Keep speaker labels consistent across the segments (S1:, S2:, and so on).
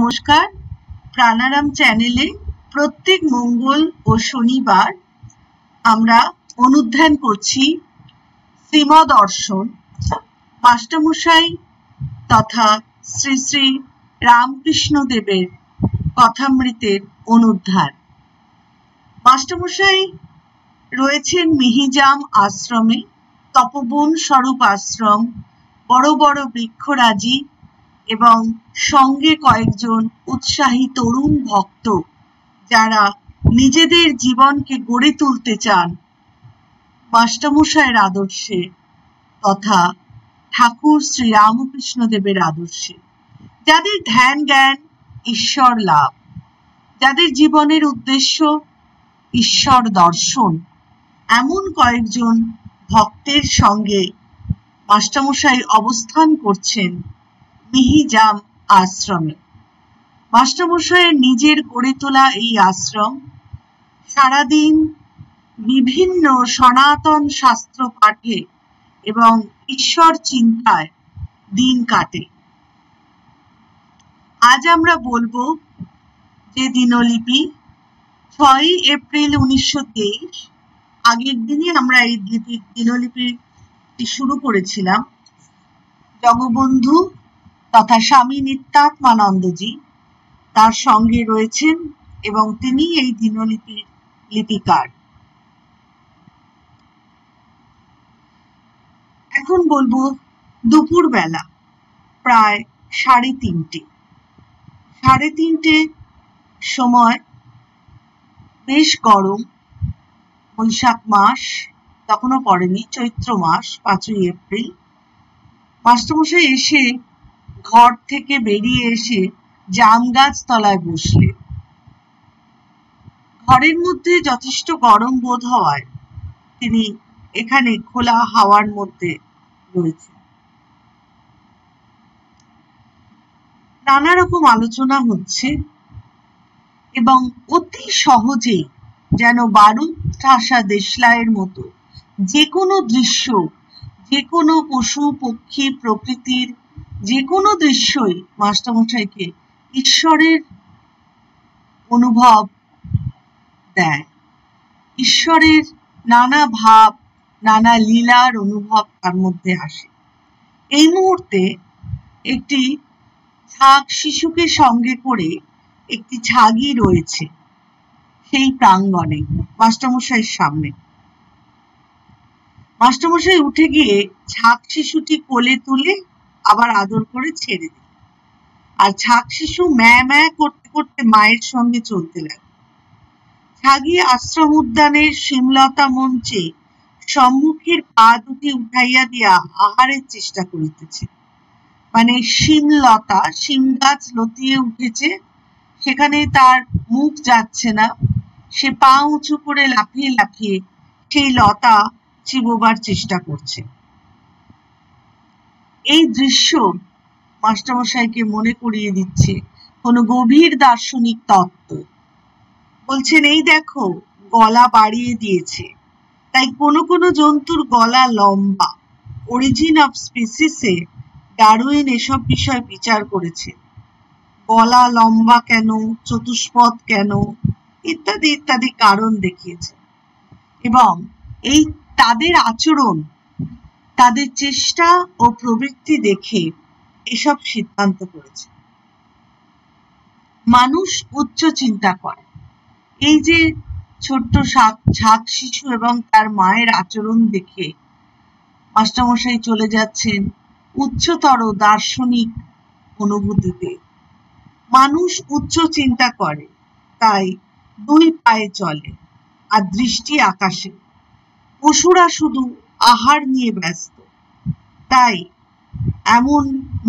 S1: নমস্কার। প্রাণারাম চ্যানেলে প্রত্যেক মঙ্গল ও শনিবার আমরা অনুধ্যান করছি শ্রীমদ দর্শন, মাস্টারমশাই তথা শ্রী শ্রী রামকৃষ্ণ দেবের কথামৃতের অনুধ্যান। মাস্টারমশাই রয়েছেন মিহিজাম আশ্রমে, তপবন স্বরূপ আশ্রম, বড় বড় বৃক্ষরাজি এবং সঙ্গে কয়েকজন উৎসাহী তরুণ ভক্ত যারা নিজেদের জীবনকে গড়ে তুলতে চান মাস্টারমশাইয়ের আদর্শে তথা ঠাকুর শ্রী রামকৃষ্ণ দেবের আদর্শে, যাদের ধ্যান জ্ঞান ঈশ্বর লাভ, যাদের জীবনের উদ্দেশ্য ঈশ্বর দর্শন, এমন কয়েকজন ভক্তের সঙ্গে মাস্টারমশাই অবস্থান করছেন মিহিজাম আশ্রমে। মাস্টারমশাইয়ের নিজের গড়ে তোলা এই আশ্রম সারাদিন বিভিন্ন সনাতন শাস্ত্র পাঠে এবং ঈশ্বর চিন্তায় দিন কাটে। আজ আমরা বলবো যে দিনলিপি 6 এপ্রিল 1923। আগের দিনই আমরা এই দিনলিপিটি শুরু করেছিলাম। জগবন্ধু তথা স্বামী নিত্যাত্মানন্দজি তার সঙ্গে রয়েছেন এবং তিনি এই দিনলিপির লিপিকার। এখন বলবো দুপুর বেলা প্রায় 3:30 সময়, বেশ গরম, বৈশাখ মাস তখনও পড়েনি, চৈত্র মাস, 5 এপ্রিল। মাস্টারমশাই এসে ঘর থেকে বেরিয়ে এসে জাম গাছ তলায় বসলেন। ঘরের মধ্যে যথেষ্ট গরম বোধ হওয়ায় তিনি এখানে খোলা হাওয়ার মধ্যে রয়েছেন। নানা রকম আলোচনা হচ্ছে এবং অতি সহজেই যেন বারুদ ঠাসা দেশলাইয়ের মতো যে কোনো দৃশ্য, যে কোনো পশু পক্ষী প্রকৃতির যে কোনো দৃশ্যই মাস্টারমশাইকে ঈশ্বরের অনুভব দেয়। ঈশ্বরের নানা ভাব, নানা লীলার অনুভব তার মধ্যে আসে। এই মুহূর্তে একটি ছাগ শিশুকে সঙ্গে করে একটি ছাগি রয়েছে সেই প্রাঙ্গণে মাস্টারমশাইয়ের সামনে। মাস্টারমশাই উঠে গিয়ে ছাগ শিশুটি কোলে তুলে আবার আদর করে ছেড়ে দিল, আর ছাগ শিশু ম্যা ম্যা করতে করতে মায়ের সঙ্গে চলতে লাগলো। ছাগি আশ্রম উদ্যানের শিমলতা মঞ্চে সম্মুখের পা দুটি উঠাইয়া দিয়া আহারের চেষ্টা করিতেছে। মানে শিমলতা, শিম গাছ লতিয়ে উঠেছে, সেখানে তার মুখ যাচ্ছে না, সে পা উঁচু করে লাফিয়ে লাফিয়ে সেই লতা চিবোবার চেষ্টা করছে। এই দৃশ্য মাস্টারমশাইকে মনে করিয়ে দিচ্ছে কোনো গভীর দার্শনিক তত্ত্ব। বলছেন, এই দেখো গলা বাড়িয়ে দিয়েছে, তাই কোনো কোনো জন্তুর গলা লম্বা। অরিজিন অফ স্পিসিসে ডারউইন এসব বিষয় বিচার করেছে, গলা লম্বা কেন, চতুষ্পদ কেন, ইত্যাদি ইত্যাদি কারণ দেখিয়েছে এবং এই তাদের আচরণ, তাদের চেষ্টা ও প্রবৃত্তি দেখে এসব সিদ্ধান্ত করেছে। মানুষ উচ্চ চিন্তা করে। এই যে ছোট্ট ছাগ শিশু এবং তার মায়ের আচরণ দেখে মাস্টারমশাই চলে যাচ্ছেন উচ্চতর দার্শনিক অনুভূতিতে। মানুষ উচ্চ চিন্তা করে, তাই 2 পায়ে চলে আর দৃষ্টি আকাশে। পশুরা শুধু আহার নিয়ে ব্যস্ত, তাই এমন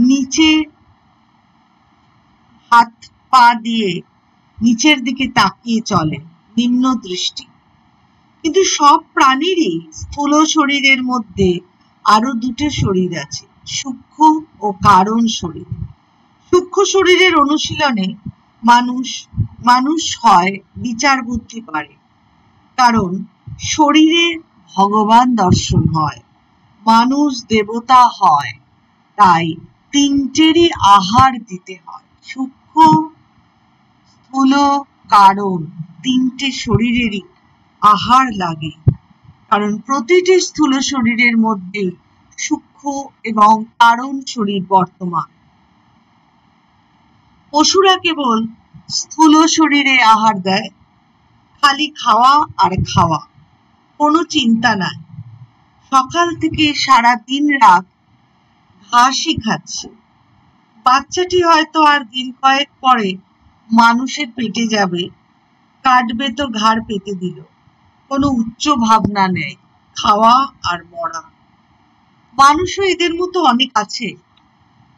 S1: নিচে হাত পা দিয়ে নিচের দিকে তাকিয়ে চলে, নিম্ন দৃষ্টি। কিন্তু সব প্রাণীরই স্থূল শরীরের মধ্যে আরো 2টে শরীর আছে, সূক্ষ্ম ও কারণ শরীর। সূক্ষ্ম শরীরের অনুশীলনে মানুষ হয় বিচার বুদ্ধি পারে, কারণ শরীরে ভগবান দর্শন হয়, মানুষ দেবতা হয়, তাই 3টেরই আহার দিতে হয়, সূক্ষ্ম স্থূল কারণ তিনটে শরীরেরই আহার লাগে, কারণ প্রতিটি স্থূল শরীরের মধ্যে সূক্ষ্ম এবং কারণ শরীর বর্তমান। পশুরা কেবল স্থূল শরীরে আহার দেয়, খালি খাওয়া আর খাওয়া, কোনো চিন্তা নাই। সকাল থেকে সারা দিন রাত ঘাসই খাচ্ছে। বাচ্চাটি হয়তো আর দিন কয়েক পরে মানুষের পেটে যাবে, কাটবে তো ঘাড় পেতে দিল, কোনো উচ্চ ভাবনা নেই, খাওয়া আর মরা। মানুষও এদের মতো অনেক আছে,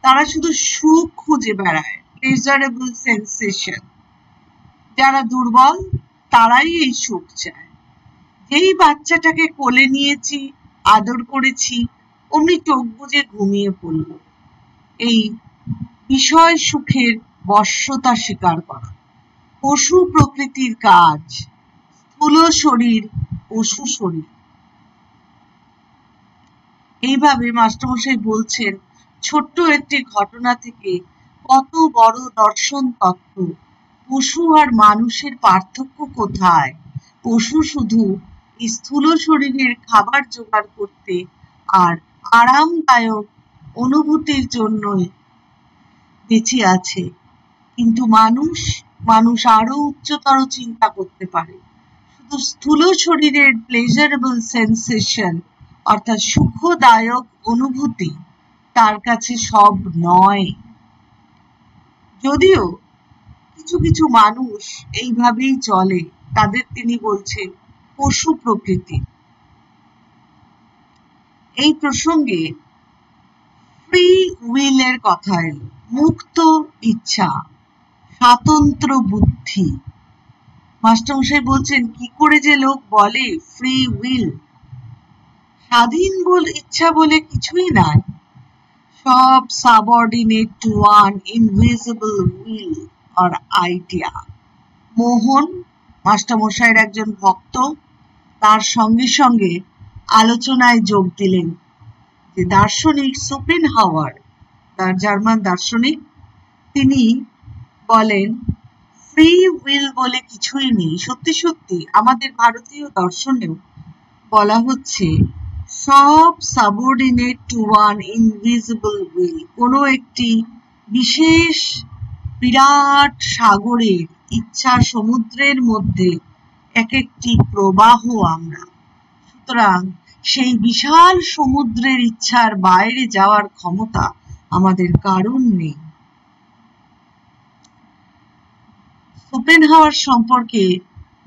S1: তারা শুধু সুখ খুঁজে বেড়ায়, প্লেজারেবল সেন্সেশন। যারা দুর্বল তারাই এই সুখ চায়। যেই বাচ্চাটাকে কোলে নিয়েছি, আদর করেছি, অমনি চোখ বুজে ঘুমিয়ে পড়ল। এই বিষয় সুখের বশ্যতা স্বীকার করা পশু প্রকৃতির কাজ। স্থূল শরীর পশু শরীর। এইভাবে মাস্টারমশাই বলছেন, ছোট্ট একটি ঘটনা থেকে কত বড় দর্শন তত্ত্ব। পশু আর মানুষের পার্থক্য কোথায়? পশু শুধু স্থূল শরীরের খাবার জোগাড় করতে আর আরামদায়ক অনুভূতির জন্যই বেঁচে আছে, কিন্তু মানুষ আরো উচ্চতর চিন্তা করতে পারে। শুধু স্থূল শরীরের প্লেজারেবল সেন্সেশন অর্থাৎ সুখদায়ক অনুভূতি তার কাছে সব নয়। যদিও কিছু কিছু মানুষ এইভাবেই চলে, তাদের তিনি বলছেন পশু প্রকৃতি। এই প্রসঙ্গে ফ্রি উইলের কথা এলো, মুক্ত ইচ্ছা, স্বতন্ত্র বুদ্ধি। মাস্টারমশাই বলছেন, কি করে যে লোক বলে ফ্রি উইল, স্বাধীন ইচ্ছা বলে কিছুই নাই, সব subordinate to one invisible will or idea. Mohan মাস্টারমশাইয়ের একজন ভক্ত, তার সঙ্গে সঙ্গে আলোচনায় যোগ দিলেন যে দার্শনিক শোপেনহাওয়ার, তার জার্মান দার্শনিক, তিনি বলেন ফ্রি উইল বলে কিছুই নেই। সত্যি সত্যি আমাদের ভারতীয় দর্শনেও বলা হচ্ছে সব subordinate to one invisible will. কোনো একটি বিশেষ বিরাট সাগরের ইচ্ছা সমুদ্রের মধ্যে এক একটি প্রবাহ আমরা। সুতরাং সেই বিশাল সমুদ্রের ইচ্ছার বাইরে যাওয়ার ক্ষমতা আমাদের কারণ নেই। শোপেনহাওয়ার সম্পর্কে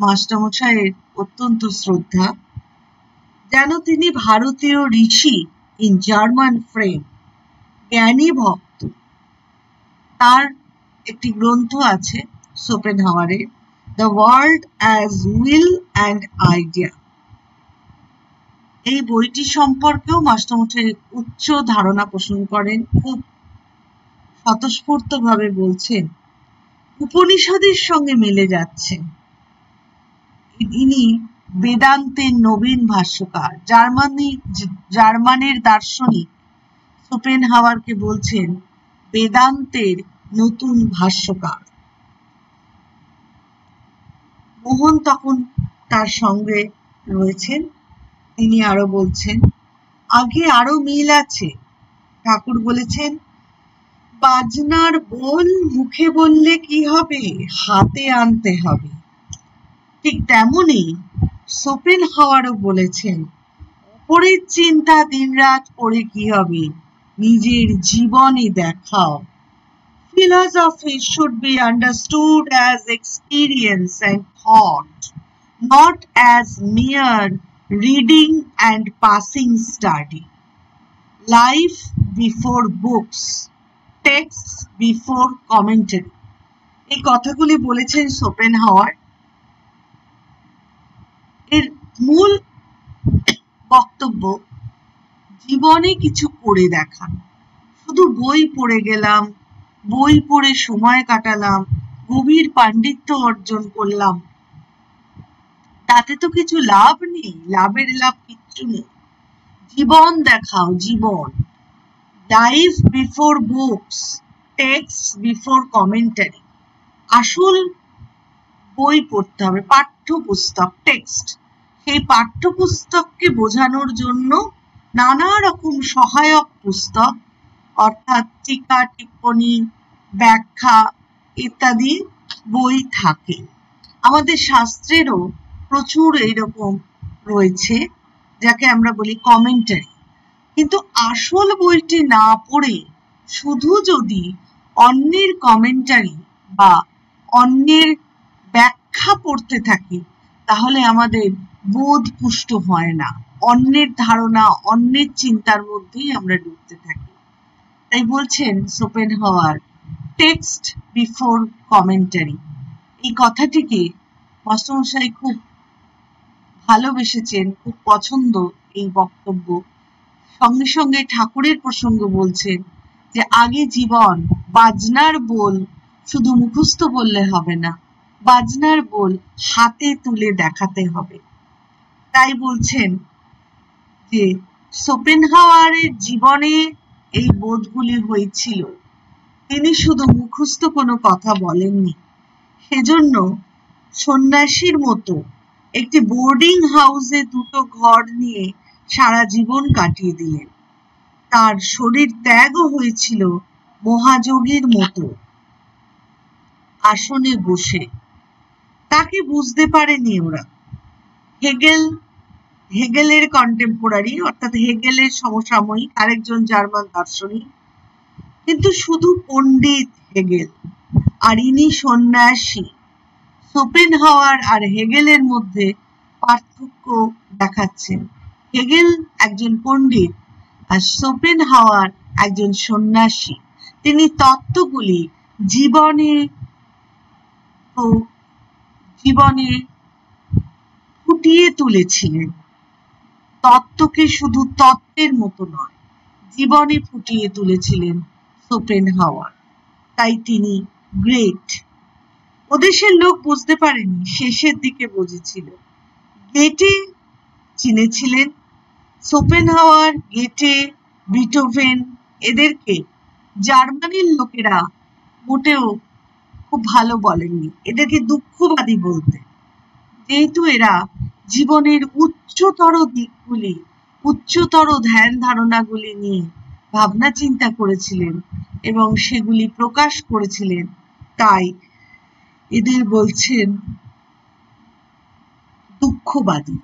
S1: মাস্টারমশাইয়ের অত্যন্ত শ্রদ্ধা, যেন তিনি ভারতীয় ঋষি ইন জার্মান ফ্রেম, জ্ঞানী ভক্ত। তার একটি গ্রন্থ আছে শোপেনহাওয়ারের, the world as will and idea. এই বইটি সম্পর্কেও মাস্টারমশাই উচ্চ ধারণা পোষণ করেন, খুব স্বতঃস্ফূর্তভাবে বলছেন, উপনিষদের সঙ্গে মিলে যাচ্ছে। ইনি বেদান্তের নবীন ভাষ্যকার, জার্মানের দার্শনিক শোপেনহাওয়ারকে বলছেন বেদান্তের নতুন ভাষ্যকার। মোহন তখন তার সঙ্গে রয়েছেন, তিনি আরো বলছেন, আগে আরো মিল আছে। ঠাকুর বলেছেন, বাজনার বোল মুখে বললে কি হবে, হাতে আনতে হবে। ঠিক তেমনি শোপেনহাওয়ারও বলেছেন, পরের চিন্তা দিনরাত করে কি হবে, নিজের জীবনে দেখাও। Philosophy should be understood as experience and thought, not as mere reading and passing study. Life before books, texts before commentary. এই কথাগুলি বলেছেন শোপেনহাওয়ার। এর মূল বক্তব্য, জীবনে কিছু করে দেখান। শুধু বই পড়ে গেলাম, বই পড়ে সময় কাটালাম, গভীর পাণ্ডিত্য অর্জন করলাম, তাতে তো কিছু লাভ নেই, লাভের লাভ কিচ্ছু নেই। জীবন দেখাও, জীবন। Life before books, text before commentary. আসল বই পড়তে হবে, পাঠ্যপুস্তক, টেক্সট। সেই পাঠ্যপুস্তককে বোঝানোর জন্য নানা রকম সহায়ক পুস্তক অর্থাৎ টিকা, টিপ্পনী, ব্যাখ্যা ইত্যাদি বই থাকে। আমাদের শাস্ত্রেরও প্রচুর এইরকম রয়েছে, যাকে আমরা বলি কমেন্টারি। কিন্তু আসল বইটি না পড়ে শুধু যদি অন্যের কমেন্টারি বা অন্যের ব্যাখ্যা পড়তে থাকি, তাহলে আমাদের বোধ পুষ্ট হয় না, অন্যের ধারণা, অন্যের চিন্তার মধ্যেই আমরা ডুবতে থাকি। তাই বলছেন শোপেনহাওয়ার, টেক্সট বিফোর কমেন্টারি। এই কথাটিকে মাস্টারমশাই খুব ভালোবেসেছেন, খুব পছন্দ এই বক্তব্য। সঙ্গে সঙ্গে ঠাকুরের প্রসঙ্গ বলছেন যে আগে জীবন, বাজনার বোল শুধু মুখস্থ বললে হবে না, বাজনার বোল হাতে তুলে দেখাতে হবে। তাই বলছেন যে শোপেনহাওয়ারের জীবনে এই বোধগুলি হয়েছিল, তিনি শুধু মুখস্থ কোনো কথা বলেননি। সেজন্য সন্ন্যাসীর মতো একটি বোর্ডিং হাউসে দুটো ঘর নিয়ে সারা জীবন কাটিয়ে দিলেন। তার শরীর ত্যাগও হয়েছিল মহাযোগীর মতো আসনে বসে। তাকে বুঝতে পারেনি ওরা। হেগেলের কন্টেম্পোরারি, অর্থাৎ হেগেলের সমসাময়িক আরেকজন জার্মান দার্শনিক, কিন্তু শুধু পণ্ডিত হেগেল, আর ইনি সন্ন্যাসী। শোপেনহাওয়ার আর হেগেলের মধ্যে পার্থক্য দেখাচ্ছেন। হেগেল একজন পণ্ডিত আর শোপেনহাওয়ার একজন সন্ন্যাসী। তিনি তত্ত্বগুলি জীবনে ফুটিয়ে তুলেছিলেন। তত্ত্বকে শুধু তত্ত্বের মতো নয়, জীবনে ফুটিয়ে তুলেছিলেন শোপেনহাওয়ার। তাই তিনি গ্রেট। ওদেশের লোক বুঝতে পারেনি, শেষের দিকে বুঝেছিল। গেটে চিনেছিলেন শোপেনহাওয়ার, গেটে, বিটোভেন, এদেরকে জার্মানির লোকেরা মোটেও খুব ভালো বলেননি, এদেরকে দুঃখবাদী বলতে। যেহেতু এরা জীবনের উচ্চতর দিকগুলি, উচ্চতর ধ্যান ধারণাগুলি নিয়ে ভাবনা চিন্তা করেছিলেন এবং সেগুলি প্রকাশ করেছিলেন, তাই এদের বলছেন দুঃখবাদী।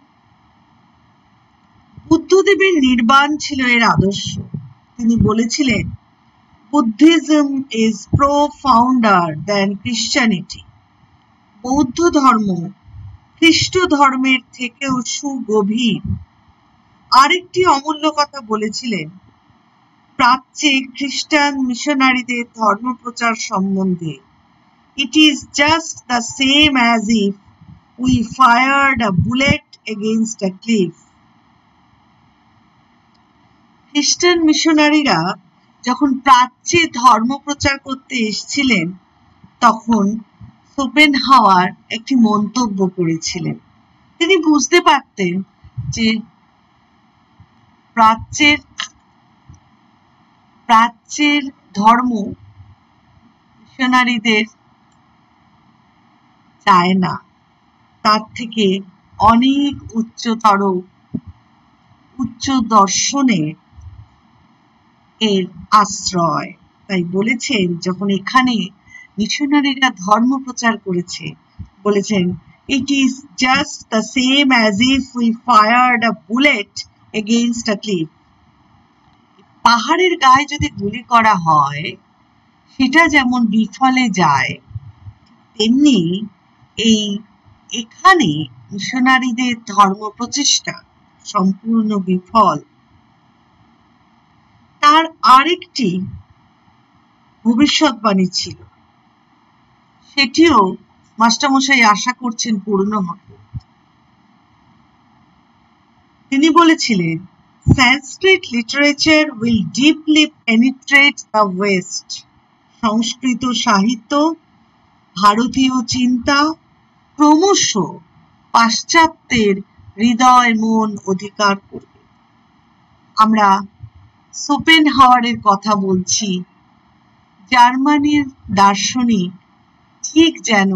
S1: বুদ্ধদেবের নির্বাণ ছিল এর আদর্শ। তিনি বলেছিলেন, বুদ্ধিজম ইজ প্রোফাউন্ডার দ্যান ক্রিশ্চিয়ানিটি। বৌদ্ধ ধর্ম খ্রিস্ট ধর্মের থেকেও সুগভীর। আরেকটি অমূল্য কথা বলেছিলেন প্রাচ্যে খ্রিস্টান মিশনারিদের ধর্মপ্রচার সম্বন্ধে, It is just the same as if we fired a bullet against a cliff. খ্রিস্টান মিশনারিরা যখন প্রাচ্যে ধর্ম প্রচার করতে এসেছিলেন, তখন শোপেনহাওয়ার একটি মন্তব্য করেছিলেন। তিনি বুঝতে পারতেন যে প্রাচ্যের ধর্ম মিশনারিদের চায় না, তার থেকে অনেক উচ্চতর উচ্চ দর্শনে এর আশ্রয়। তাই বলেছেন, যখন এখানে মিশনারিরা ধর্ম প্রচার করেছে, বলেছেন, It is just the same as if we fired a bullet against a cliff. পাহাড়ের গায়ে যদি গুলি করা হয়, সেটা যেমন বিফলে যায়, তেমনি এখানে মিশনারিদের ধর্ম প্রচেষ্টা সম্পূর্ণ বিফল। তার আরেকটি ভবিষ্যৎবাণী ছিল, সেটিও মাস্টারমশাই আশা করছেন পূর্ণ হবে। তিনি বলেছিলেন, Sanskrit literature will deeply penetrate the West. সংস্কৃত সাহিত্য, ভারতীয় চিন্তা ক্রমশ পাশ্চাত্যের হৃদয় মন অধিকার করবে। আমরা শোপেনহাওয়ারের কথা বলছি। জার্মানির দার্শনিক ঠিক যেন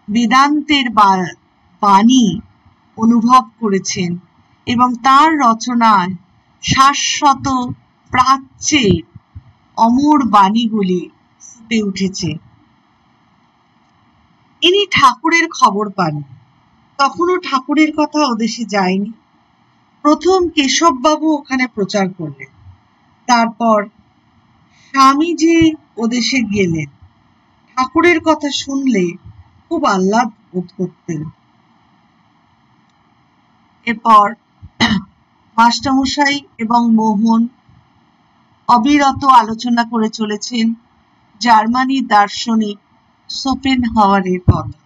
S1: বেদান্তের বাণী অনুভব করেছেন এবং তার রচনায় শাশ্বত প্রাচ্যের অমর বাণীগুলি ফুটে উঠেছে। ইনি ঠাকুরের খবর পান, তখনও ঠাকুরের কথা ওদেশে যায়নি। প্রথম কেশববাবু ওখানে প্রচার করলেন, তারপর স্বামীজি ওদেশে গেলেন। ঠাকুরের কথা শুনলে খুব আহ্লাদ বোধ করতেন। এরপর মাস্টারমশাই এবং মোহন অবিরত আলোচনা করে চলেছেন জার্মানির দার্শনিক শোপেনহাওয়ারের কথা।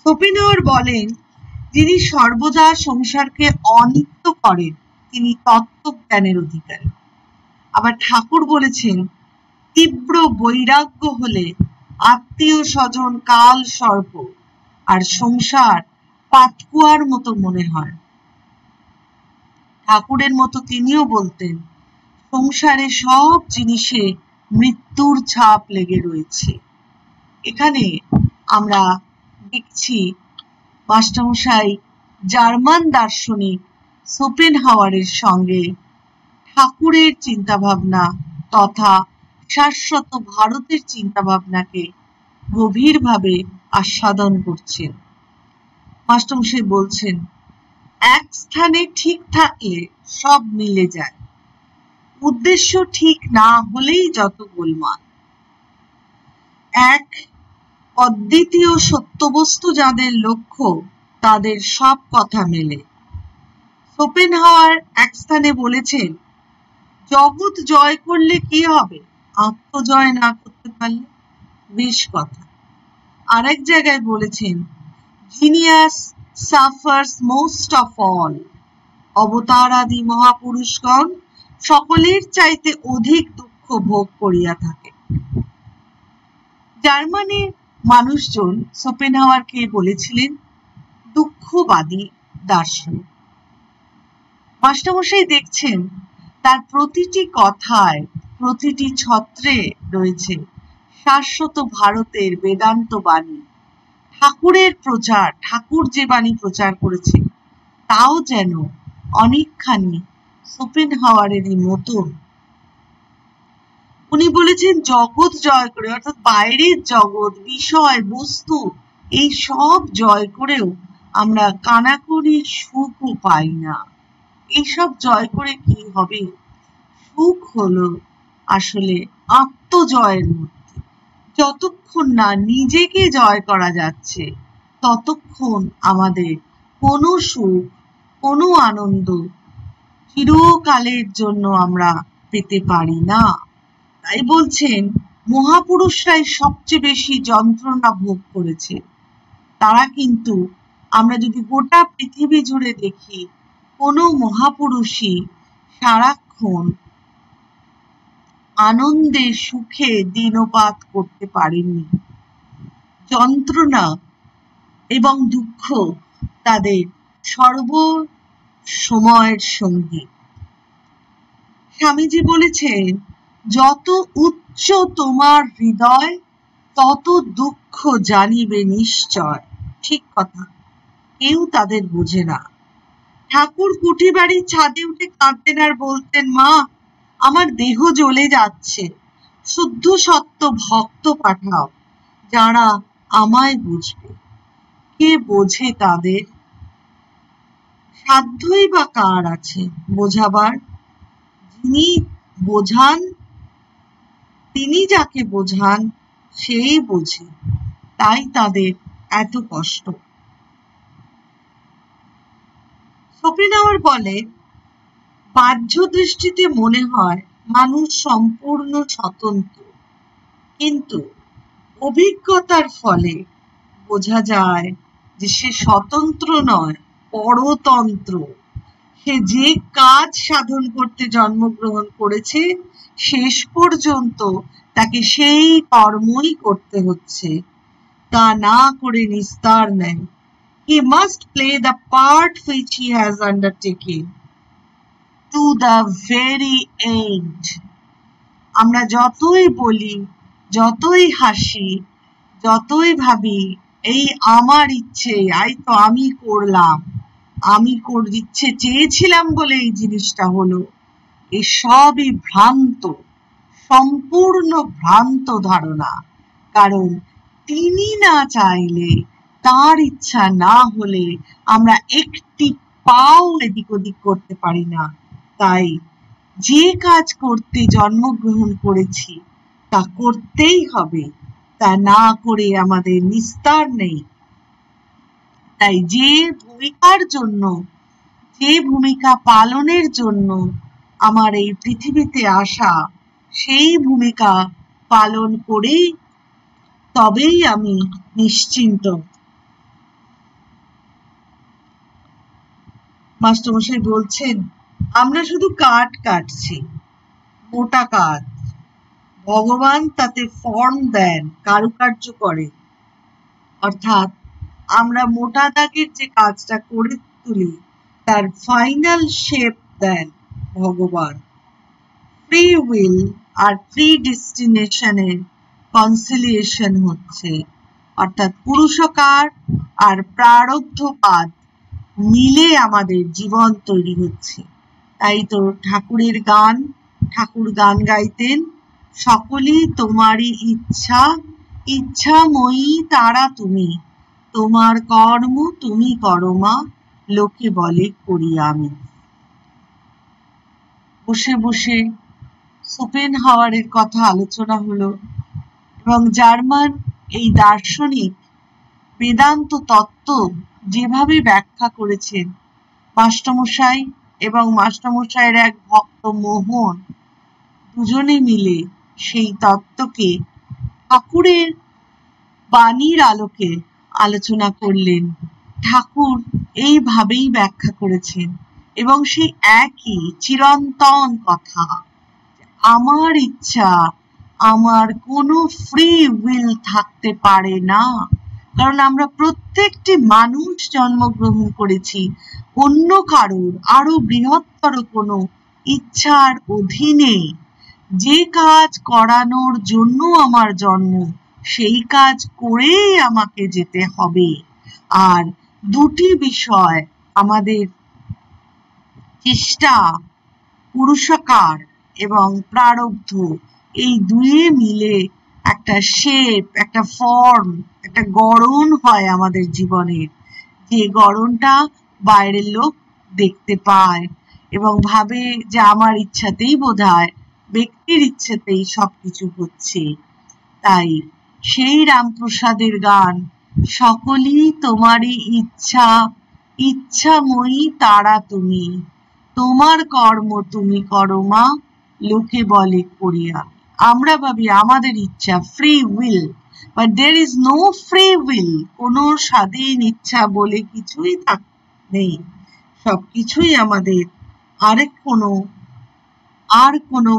S1: শোপেনহাওয়ার বলেন, যিনি সর্বদা সংসারকে অনিত্য করেন তিনি তত্ত্বজ্ঞানের অধিকারী। আবার ঠাকুর বলেছেন, তীব্র বৈরাগ্য হলে আত্মীয় স্বজন কাল সর্প আর সংসার পাতকুয়ার মতো মনে হয়। ঠাকুরের মতো তিনিও বলতেন, সংসারে সব জিনিসে মৃত্যুর ছাপ লেগে রয়েছে। এখানে আমরা দেখছি মাস্টারমশাই জার্মান দার্শনিক শোপেনহাওয়ারের সঙ্গে ঠাকুরের চিন্তাভাবনা তথা শাশ্বত ভারতের চিন্তাভাবনাকে গভীরভাবে আস্বাদন করছেন। মাস্টারমশাই বলছেন, এক স্থানে ঠিক থাকলে সব মিলে যায়, উদ্দেশ্য ঠিক না হলেই যত গোলমাল। এক অদ্বিতীয় সত্যবস্তু যাদের লক্ষ্য তাদের সব কথা মেলে। শোপেনহাওয়ার এক স্থানে বলেছেন, জগৎ জয় করলে কি হবে, আত্মজয় না করতে পারলে? বেশ কথা। আরেক জায়গায় বলেছেন, genius suffers most of all. অবতারাদি মহাপুরুষগণ সকলের চাইতে অধিক দুঃখ ভোগ করিয়া থাকে। জার্মানির মানুষজন শোপেনহাওয়ারকে বলেছিলেন দুঃখবাদী দার্শনিক। মাস্টারমশাই দেখছেন তার প্রতিটি কথায়, প্রতিটি ছত্রে রয়েছে শাশ্বত ভারতের বেদান্ত বাণী। ঠাকুরের প্রচার, ঠাকুর যে বাণী প্রচার করেছে তাও যেন অনেকখানি শোপেনহাওয়ারেরই মতন। উনি বলেছেন, জগৎ জয় করে, অর্থাৎ বাইরের জগৎ, বিষয়, বস্তু, এই সব জয় করেও আমরা কানাকড়ির সুখও পাই না। এইসব জয় করে কি হবে? সুখ হলো আসলে আত্মজয়ের মধ্যে। যতক্ষণ না নিজেকে জয় করা যাচ্ছে ততক্ষণ আমাদের কোনো সুখ, কোনো আনন্দ চিরকালের জন্য আমরা পেতে পারি না। তাই বলছেন, মহাপুরুষরাই সবচেয়ে বেশি যন্ত্রণা ভোগ করেছে। তারা কিন্তু, আমরা যদি গোটা পৃথিবী জুড়ে দেখি, কোনো মহাপুরুষই সারাক্ষণ আনন্দে সুখে দিনপাত করতে পারেননি। যন্ত্রণা এবং দুঃখ তাদের সর্বসময়ের সঙ্গী। স্বামীজি বলেছেন, যত উচ্চ তোমার হৃদয় তত দুঃখ জানিবে নিশ্চয়। ঠিক কথা, কেউ তাদের বোঝে না। ঠাকুর কুঠি বাড়ির ছাদে উঠে কাঁদতেন আর বলতেন, মা, আমার দেহ জ্বলে যাচ্ছে, শুদ্ধ সত্য ভক্ত পাঠাও যারা আমায় বুঝবে। কে বোঝে তাদের? সাধ্যই বা কার আছে বোঝাবার? যিনি বোঝান, তিনি যাকে বোঝান সেই বোঝে, তাই তাদের এত কষ্ট। শোপেনহাওয়ার বলে, বাহ্য দৃষ্টিতে মনে হয় মানুষ সম্পূর্ণ স্বতন্ত্র, কিন্তু অভিজ্ঞতার ফলে বোঝা যায় যে সে স্বতন্ত্র নয়, পরতন্ত্র। সে যে কাজ সাধন করতে জন্মগ্রহণ করেছে শেষ পর্যন্ত তাকে সেই কর্মই করতে হচ্ছে, তা না করে নিস্তার নেই। He must play the part which he has undertaken to the very end. আমরা যতই বলি, যতই হাসি, যতই ভাবি এই আমার ইচ্ছে, তো আমি করলাম, আমি ইচ্ছে চেয়েছিলাম বলে এই জিনিসটা হলো, এসবই ভ্রান্ত, সম্পূর্ণ ভ্রান্ত ধারণা। কারণ তিনি না চাইলে, তার ইচ্ছা না হলে আমরা একটি পাও এদিক ওদিক করতে পারি না। তাই যে কাজ করতে জন্মগ্রহণ করেছি তা করতেই হবে, তা না করে আমাদের নিস্তার নেই। তাই যে ভূমিকার জন্য, যে ভূমিকা পালনের জন্য আমার এই পৃথিবীতে আসা, সেই ভূমিকা পালন করেই তবেই আমি নিশ্চিন্ত। মাস্টারমশাই বলছেন, আমরা শুধু কাঠ কাটছি, মোটা কাঠ, ভগবান তাতে ফর্ম দেন, কারুকার্য করে। অর্থাৎ আমরা মোটা দাগের যে কাজটা করে তুলি তার ফাইনাল শেপ দেন ভগবান। ফ্রি উইল আর প্রিডেস্টিনেশনের কনসিলিয়েশন হচ্ছে, অর্থাৎ পুরুষকার আর প্রারব্ধপাদ মিলে আমাদের জীবন তৈরি হচ্ছে। তাই তো ঠাকুরের গান, ঠাকুর গান গাইতেন, সকলেই তোমারই ইচ্ছা, ইচ্ছাময়ী তারা তুমি, তোমার কর্ম তুমি করো মা, লোকে বলে করি আমি। বসে বসে শোপেনহাওয়ারের কথা আলোচনা হলো এবং জার্মান এই দার্শনিক বেদান্ত তত্ত্ব যেভাবে ব্যাখ্যা করেছেন, মাস্টারমশাই এবং মাস্টারমশাইয়ের এক ভক্ত মোহন দুজনে মিলে সেই তত্ত্বকে ঠাকুরের বাণীর আলোকে আলোচনা করলেন। ঠাকুর এইভাবেই ব্যাখ্যা করেছেন এবং সেই একই চিরন্তন কথা, আমার ইচ্ছা, আমার কোনো ফ্রি উইল থাকতে পারে না। কারণ আমরা প্রত্যেকটি মানুষ জন্মগ্রহণ করেছি অন্য কারোর আরো বৃহত্তর কোনো ইচ্ছার অধীনে। যে কাজ করানোর জন্য আমার জন্ম, সেই কাজ করেই আমাকে যেতে হবে। আর দুটি বিষয়, আমাদের চেষ্টা, পুরুষকার এবং প্রারব্ধ, এই দুয়ে মিলে একটা শেপ, একটা ফর্ম, একটা গড়ন হয় আমাদের জীবনের, যে গড়নটা বাইরের লোক দেখতে পায় এবং ভাবে যে আমার ইচ্ছাতেই বোধহয়, ব্যক্তির ইচ্ছাতেই সবকিছু হচ্ছে। তাই সেই রামপ্রসাদের গান, সকলই তোমারই ইচ্ছা, ইচ্ছাময়ী তারা তুমি, তোমার কর্ম তুমি করো মা, লোকে বলে করি আমি। আমরা ভাবি আমাদের ইচ্ছা, free will, but there is no free will. কোনো স্বাধীন ইচ্ছা বলে কিছুই নেই। সবকিছুই আমাদের আর কোনো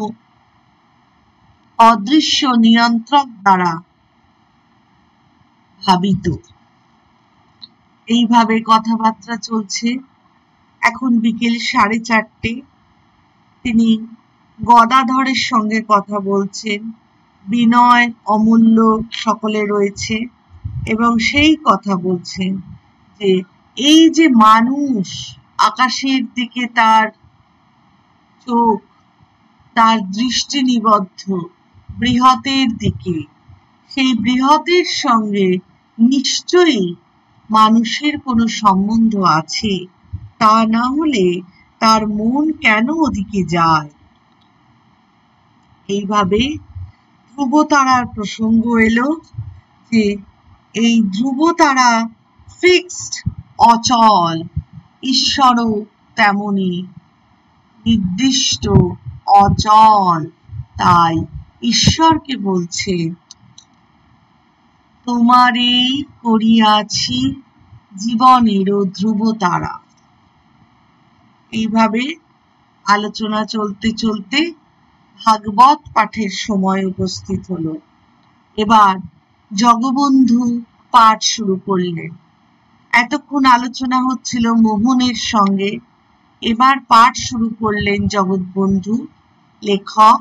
S1: অদৃশ্য নিয়ন্ত্রক দ্বারা ভাবিত। এইভাবে কথাবার্তা চলছে। এখন বিকেল 4:30। তিনি গদাধরের সঙ্গে কথা বলছেন, বিনয়, অমূল্য সকলে রয়েছে এবং সেই কথা বলছেন যে এই যে মানুষ, আকাশের দিকে তার চোখ, তার দৃষ্টি নিবদ্ধ বৃহতের দিকে, সেই বৃহতের সঙ্গে নিশ্চয়ই মানুষের কোনো সম্বন্ধ আছে, তা না হলে তার মন কেন ওদিকে যায়। এইভাবে ধ্রুবতারার প্রসঙ্গ এলো যে এই ধ্রুবতারা ফিক্সড, অচল, ঈশ্বরও তেমনি নির্দিষ্ট, অচল। তাই ঈশ্বরকে বলছে, তোমারই করিয়াছি জীবনেরও ধ্রুবতারা। এইভাবে আলোচনা চলতে চলতে ভাগবত পাঠের সময় উপস্থিত হলো। এবার জগবন্ধু পাঠ শুরু করলেন। এতক্ষণ আলোচনা হচ্ছিল মোহনের সঙ্গে, এবার পাঠ শুরু করলেন জগৎবন্ধু। লেখক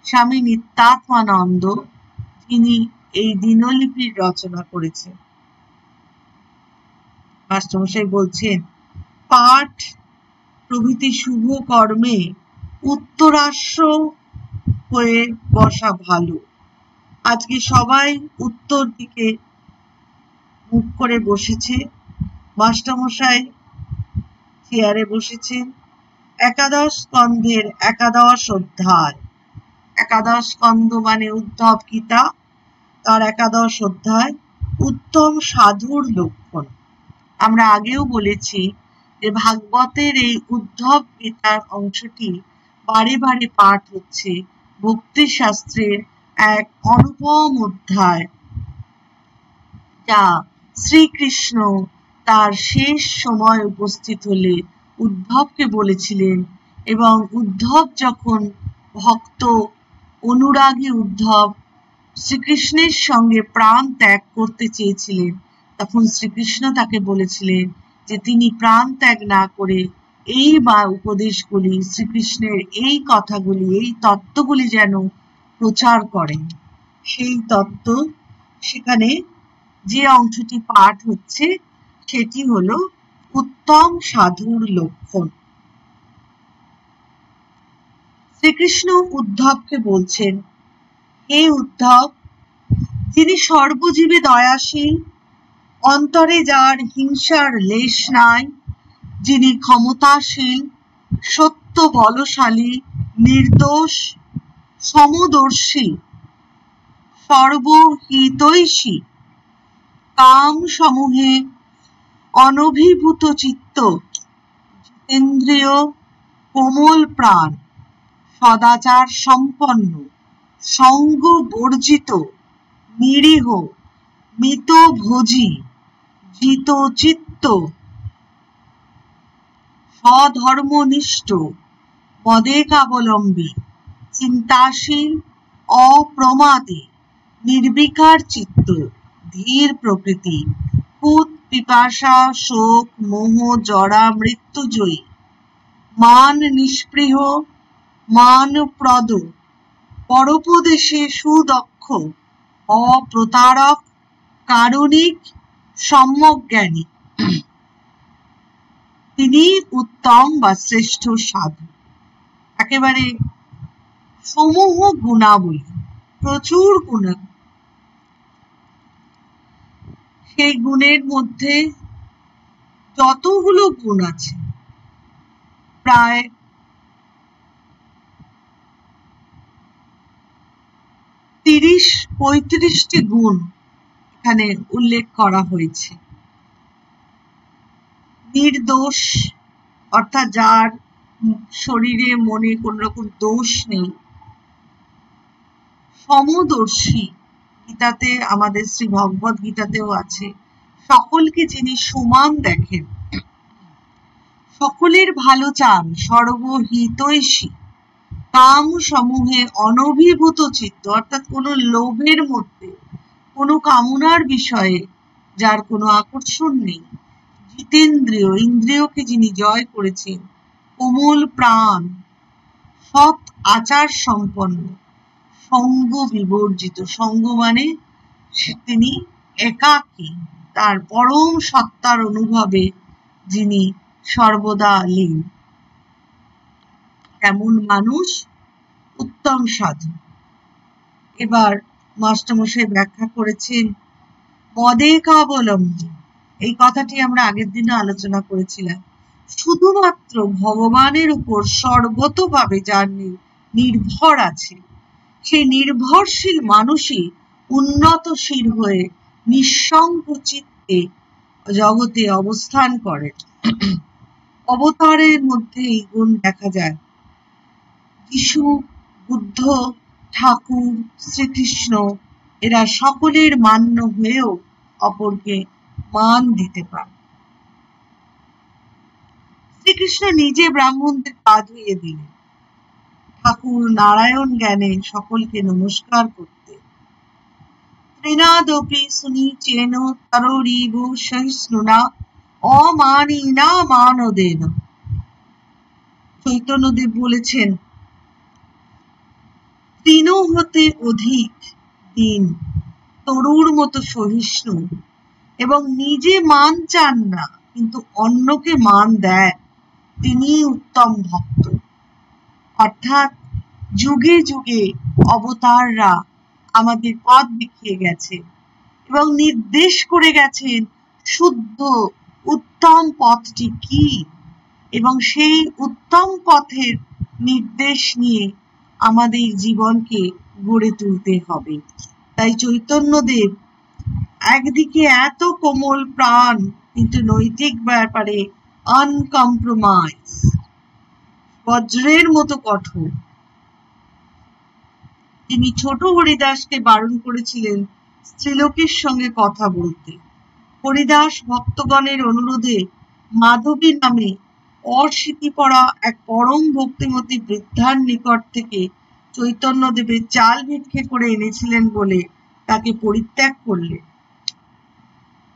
S1: স্বামী নিত্যাত্মানন্দ, তিনি এই দিনলিপির রচনা করেছেন। মাস্টারমশাই বলছেন, পাঠ প্রভৃতি শুভ কর্মে উত্তরাশ্র হয়ে বসা ভালো। আজকে সবাই উত্তর দিকে মুখ করে বসেছে। মাস্টারমশাই চেয়ারে বসেছেন। একাদশ স্কন্ধের একাদশ অধ্যায়, একাদশ স্কন্ধ মানে উদ্ধব গীতা, তার একাদশ অধ্যায় উত্তম সাধুর লক্ষণ। আমরা আগেও বলেছি যে ভাগবতের এই উদ্ধব গীতার অংশটি বারে বারে পাঠ হচ্ছে। ভক্তি শাস্ত্রের এক অনুপম অধ্যায়, যা শ্রীকৃষ্ণ তার শেষ সময় উপস্থিত হলে উদ্ধবকে বলেছিলেন, এবং উদ্ধব যখন ভক্ত অনুরাগী উদ্ধব শ্রীকৃষ্ণের সঙ্গে প্রাণ ত্যাগ করতে চেয়েছিলেন, তখন শ্রীকৃষ্ণ তাকে বলেছিলেন যে তিনি প্রাণ ত্যাগ না করে এই বা উপদেশগুলি, শ্রীকৃষ্ণের এই কথাগুলি, এই তত্ত্বগুলি যেন প্রচার করেন। সেই তত্ত্ব সেখানে যে অংশটি পাঠ হচ্ছে সেটি হলো উত্তম সাধুর লক্ষণ। শ্রীকৃষ্ণ উদ্ধবকে বলছেন, হে উদ্ধব, যিনি সর্বজীবে দয়াশীল, অন্তরে যার হিংসার লেশ নাই, যিনি ক্ষমতাশীল, সত্য বলশালী, নির্দোষ, সমদর্শী, সর্বহিতৈষী, কাম সমূহে অনভিভূত চিত্ত, জিতেন্দ্রিয়, কোমল প্রাণ, সদাচার সম্পন্ন, সঙ্গ বর্জিত, নিরীহ, মিতভোজী, জিতচিত্ত, স্বধর্মনিষ্ঠ, মদেকাবলম্বী, চিন্তাশীল, অপ্রমাদী, নির্বিকার চিত্ত, ধীর প্রকৃতি, কুত পিপাসা, শোক, মোহ, জরা, মৃত্যুজয়ী, মান নিষ্পৃহ, মানপ্রদ, পরোপদেশে সুদক্ষ, অপ্রতারক, কারণিক, সম্যজ্ঞানী, তিনি উত্তম বা শ্রেষ্ঠ সাধু। একেবারে সমূহ গুণাবলী, প্রচুর গুণ। সেই গুণের মধ্যে যতগুলো গুণ আছে, প্রায় ৩০-৩৫টি গুণ এখানে উল্লেখ করা হয়েছে। নির্দোষ অর্থাৎ যার শরীরে মনে কোন রকম দোষ নেই। সমদর্শী, গীতাতে আমাদের শ্রী ভগবত গীতাতেও আছে, সকলকে যিনি সমান দেখেন, সকলের ভালো চান, সর্বহিতৈষী, কাম সমূহে অনভিভূত চিত্ত অর্থাৎ কোনো লোভের মধ্যে, কোনো কামনার বিষয়ে যার কোনো আকর্ষণ নেই, জিতেন্দ্রিয়, ইন্দ্রিয়কে যিনি জয় করেছেন, কোমল প্রাণ, সৎ আচার সম্পন্ন, সঙ্গ বিবর্জিত, সঙ্গ মানে তিনি একাকী, তার পরম সত্তার অনুভবে যিনি সর্বদা লীন, এমন মানুষ উত্তম সাধু। এবার মাস্টারমশাই ব্যাখ্যা করেছেন মদেকাবলম্বী, এই কথাটি আমরা আগের দিনে আলোচনা করেছিলাম। শুধুমাত্র ভগবানের উপর সর্বতভাবে যার নির্ভর আছে, সেই নির্ভরশীল মানুষই উন্নতশীল হয়ে নিঃসঙ্গ চিত্তে জগতে অবস্থান করে। অবতারের মধ্যে এই গুণ দেখা যায়। যিশু, বুদ্ধ, ঠাকুর, শ্রীকৃষ্ণ এরা সকলের মান্য হয়েও অপরকে মান দিতে পারে। শ্রীকৃষ্ণ নিজে ব্রাহ্মণদের পা ধুইয়ে দিলেন, ঠাকুর নারায়ণ জ্ঞানে সকলকে নমস্কার করতে। ত্রিনাদপি সুনীচেন তরোরিব সহিষ্ণুনা অমানিনা মানদেন। চৈতন্যদেব বলেছেন, তৃণ হতে অধিক দিন তরুর মতো সহিষ্ণু এবং নিজে মান চান না, কিন্তু অন্যকে মান দেন, তিনি উত্তম ভক্ত। অর্থাৎ যুগে যুগে অবতাররা আমাদের পথ দেখিয়ে গেছেন এবং নির্দেশ করে গেছেন শুদ্ধ উত্তম পথটি কি, এবং সেই উত্তম পথের নির্দেশ নিয়ে আমাদের জীবনকে গড়ে তুলতে হবে। তাই চৈতন্যদেব একদিকে এত কোমল প্রাণ, কিন্তু নৈতিক ব্যাপারে আনকম্প্রোমাইজ, বজ্রের মতো কঠোর। তিনি ছোট হরিদাসকে বারণ করেছিলেন স্ত্রীলোকের সঙ্গে কথা বলতে। হরিদাস ভক্তগণের অনুরোধে মাধবী নামে অস্মৃতি পড়া এক পরম ভক্তিমতী বৃদ্ধার নিকট থেকে চৈতন্যদেবের চাল ভিক্ষে করে এনেছিলেন বলে তাকে পরিত্যাগ করলেন।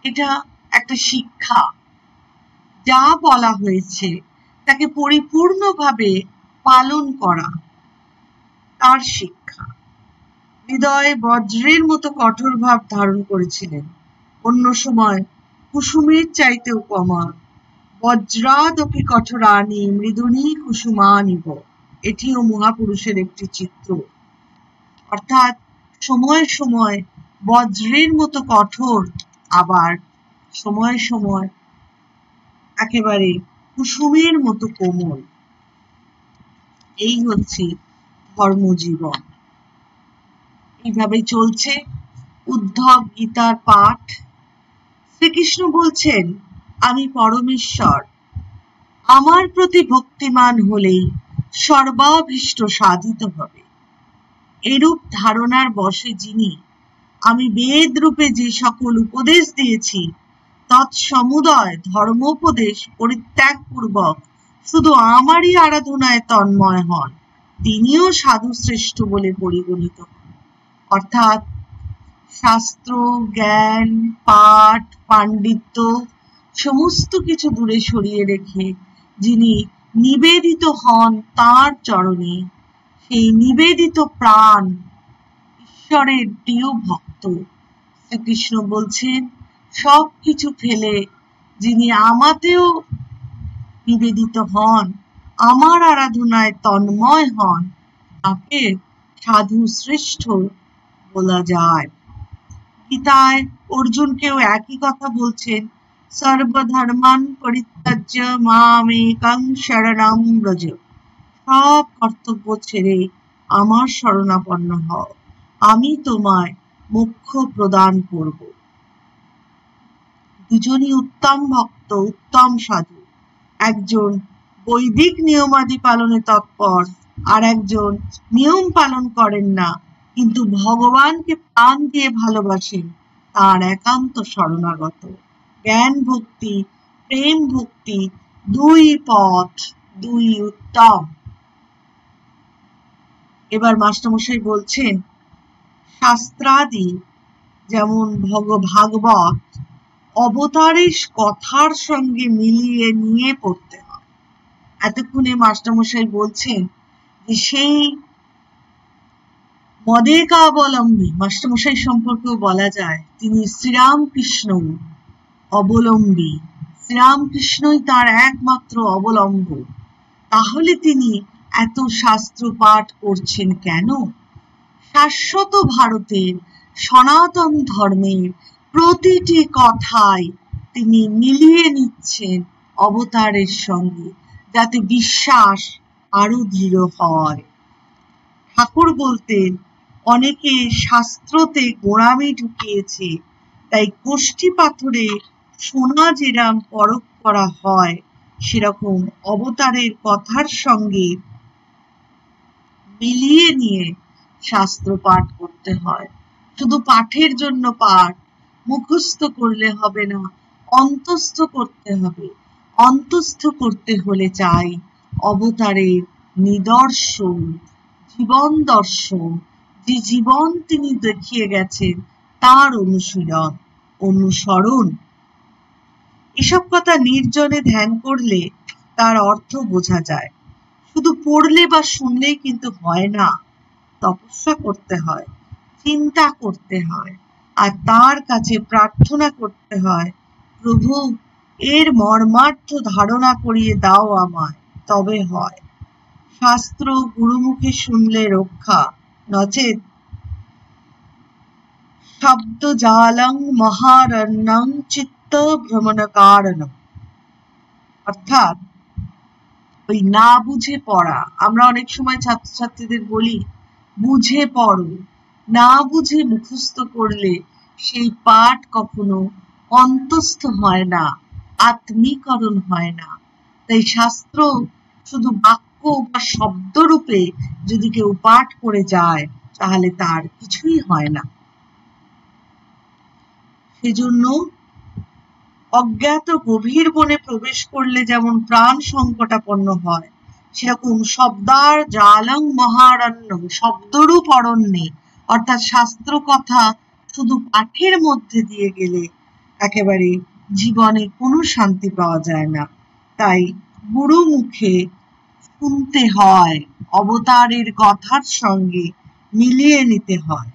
S1: এটা একটা শিক্ষা, যা বলা হয়েছে তাকে পরিপূর্ণভাবে পালন করা তার শিক্ষা। হৃদয়ে বজ্রের মতো কঠোর ভাব ধারণ করেছিলেন। অন্য সময় কুসুমের চাইতেও কোমল। বজ্রাদপি কঠোরানি মৃদুনী কুসুমানিব, এটিও মহাপুরুষের একটি চিত্র। অর্থাৎ সময় সময় বজ্রের মতো কঠোর, আবার সময় সময় একেবারে কুসুমের মতো কোমল। এই হচ্ছে ধর্মজীবন। এইভাবে চলছে উদ্ধব গীতার পাঠ। শ্রীকৃষ্ণ বলছেন, আমি পরমেশ্বর, আমার প্রতি ভক্তিমান হলেই সর্বাভীষ্ট সাধিত হবে। এরূপ ধারণার বশে যিনি আমি বেদ রূপে যে সকল উপদেশ দিয়েছি তৎসমুদয় ধর্মোপদেশ পরিত্যাগ পূর্বক শুধু আমারই আরাধনায় তন্ময় হন, তিনিও সাধু শ্রেষ্ঠ বলে পরিগণিত হন। অর্থাৎ শাস্ত্র, জ্ঞান, পাঠ, পাণ্ডিত্য সমস্ত কিছু দূরে সরিয়ে রেখে যিনি নিবেদিত হন তাঁর চরণে, সেই নিবেদিত প্রাণ ঈশ্বরের প্রিয় ভক্ত। শ্রীকৃষ্ণ বলছেন, সব কিছু ফেলে যিনি আমাতেও নিবেদিত হন, আমার আরাধনায় তন্ময় হন, তাকে সাধু শ্রেষ্ঠ বলা যায়। গীতায় অর্জুনকেও একই কথা বলছেন, সর্বধর্মান পরিত্যাজ্য মামেকং শরণং ব্রজ, সব কর্তব্য ছেড়ে আমার শরণাপন্ন হও, আমি তোমায় মোক্ষ প্রদান করব। দুজনই উত্তম ভক্ত, উত্তম সাধু। একজন বৈদিক নিয়মাদি পালনে তৎপর, আর একজন নিয়ম পালন করেন না কিন্তু ভগবানকে প্রাণ দিয়ে ভালোবাসেন, তার একান্ত শরণাগত। জ্ঞান ভক্তি, প্রেম ভক্তি, দুই পথ, দুই উত্তম। এবার মাস্টারমশাই বলছেন, শাস্ত্রাদি যেমন ভাগবত অবতারের কথার সঙ্গে মিলিয়ে নিয়ে পড়তে হয়। এতক্ষণে মাস্টারমশাই বলছেন যে সেই মদেকাবলম্বী মাস্টারমশাই সম্পর্কেও বলা যায়, তিনি শ্রীরামকৃষ্ণ অবলম্বী, শ্রীরামকৃষ্ণই তার একমাত্র অবলম্ব। তাহলে তিনি এত শাস্ত্র পাঠ করছেন কেন? শাশ্বত ভারতের সনাতন ধর্মের প্রতিটি কথাই তিনি মিলিয়ে নিচ্ছেন অবতারের সঙ্গে, যাতে বিশ্বাস আরো দৃঢ় হয়। ঠাকুর বলতেন, অনেকে শাস্ত্রতে গোঁড়ামি ঢুকিয়েছে, তাই কোষ্ঠী পাথরে সোনা যেরাম পরখ করা হয়, সেরকম অবতারের কথার সঙ্গে মিলিয়ে নিয়ে শাস্ত্র পাঠ করতে হয়। শুধু পাঠের জন্য পাঠ, মুখস্থ করলে হবে না, অন্তস্থ করতে হবে। অন্তস্থ করতে হলে চাই অবতারের নিদর্শন, জীবন দর্শন, যে জীবন তিনি দেখিয়ে গেছেন তার অনুশীলন, অনুসরণ। এসব কথা নির্জনে ধ্যান করলে তার অর্থ বোঝা যায়। শুধু পড়লে বা শুনলেই কিন্তু হয় না, তপস্যা করতে হয়, চিন্তা করতে হয়, আর তার কাছে প্রার্থনা করতে হয়, প্রভু এর মর্মার্থ ধারণা করিয়ে দাও আমায়, তবে হয়। শাস্ত্র গুরুমুখে শুনলে রক্ষা, নচেৎ শব্দ জালং মহারণ্যং চিত্ত ভ্রমণ কারণম। অর্থাৎ ওই না বুঝে পড়া, আমরা অনেক সময় ছাত্রছাত্রীদের বলি বুঝে পড়ো, না বুঝে মুখস্থ করলে সেই পাঠ কখনো অন্তস্থ হয় না, আত্মীকরণ হয় না। তাই শাস্ত্র শুধু বাক্য বা শব্দরূপে যদি কেউ পাঠ করে যায় তাহলে তার কিছুই হয় না। সেজন্য অজ্ঞাত গভীর বনে প্রবেশ করলে যেমন প্রাণ সংকটাপন্ন হয়, সেরকম শব্দার জালং মহারণ্য, শব্দরূপ অরণ্যে অর্থাৎ শাস্ত্র কথা শুধু পাঠের মধ্যে দিয়ে গেলে একেবারে জীবনে কোনো শান্তি পাওয়া যায় না। তাই গুরু মুখে শুনতে হয়, অবতারের কথার সঙ্গে মিলিয়ে নিতে হয়।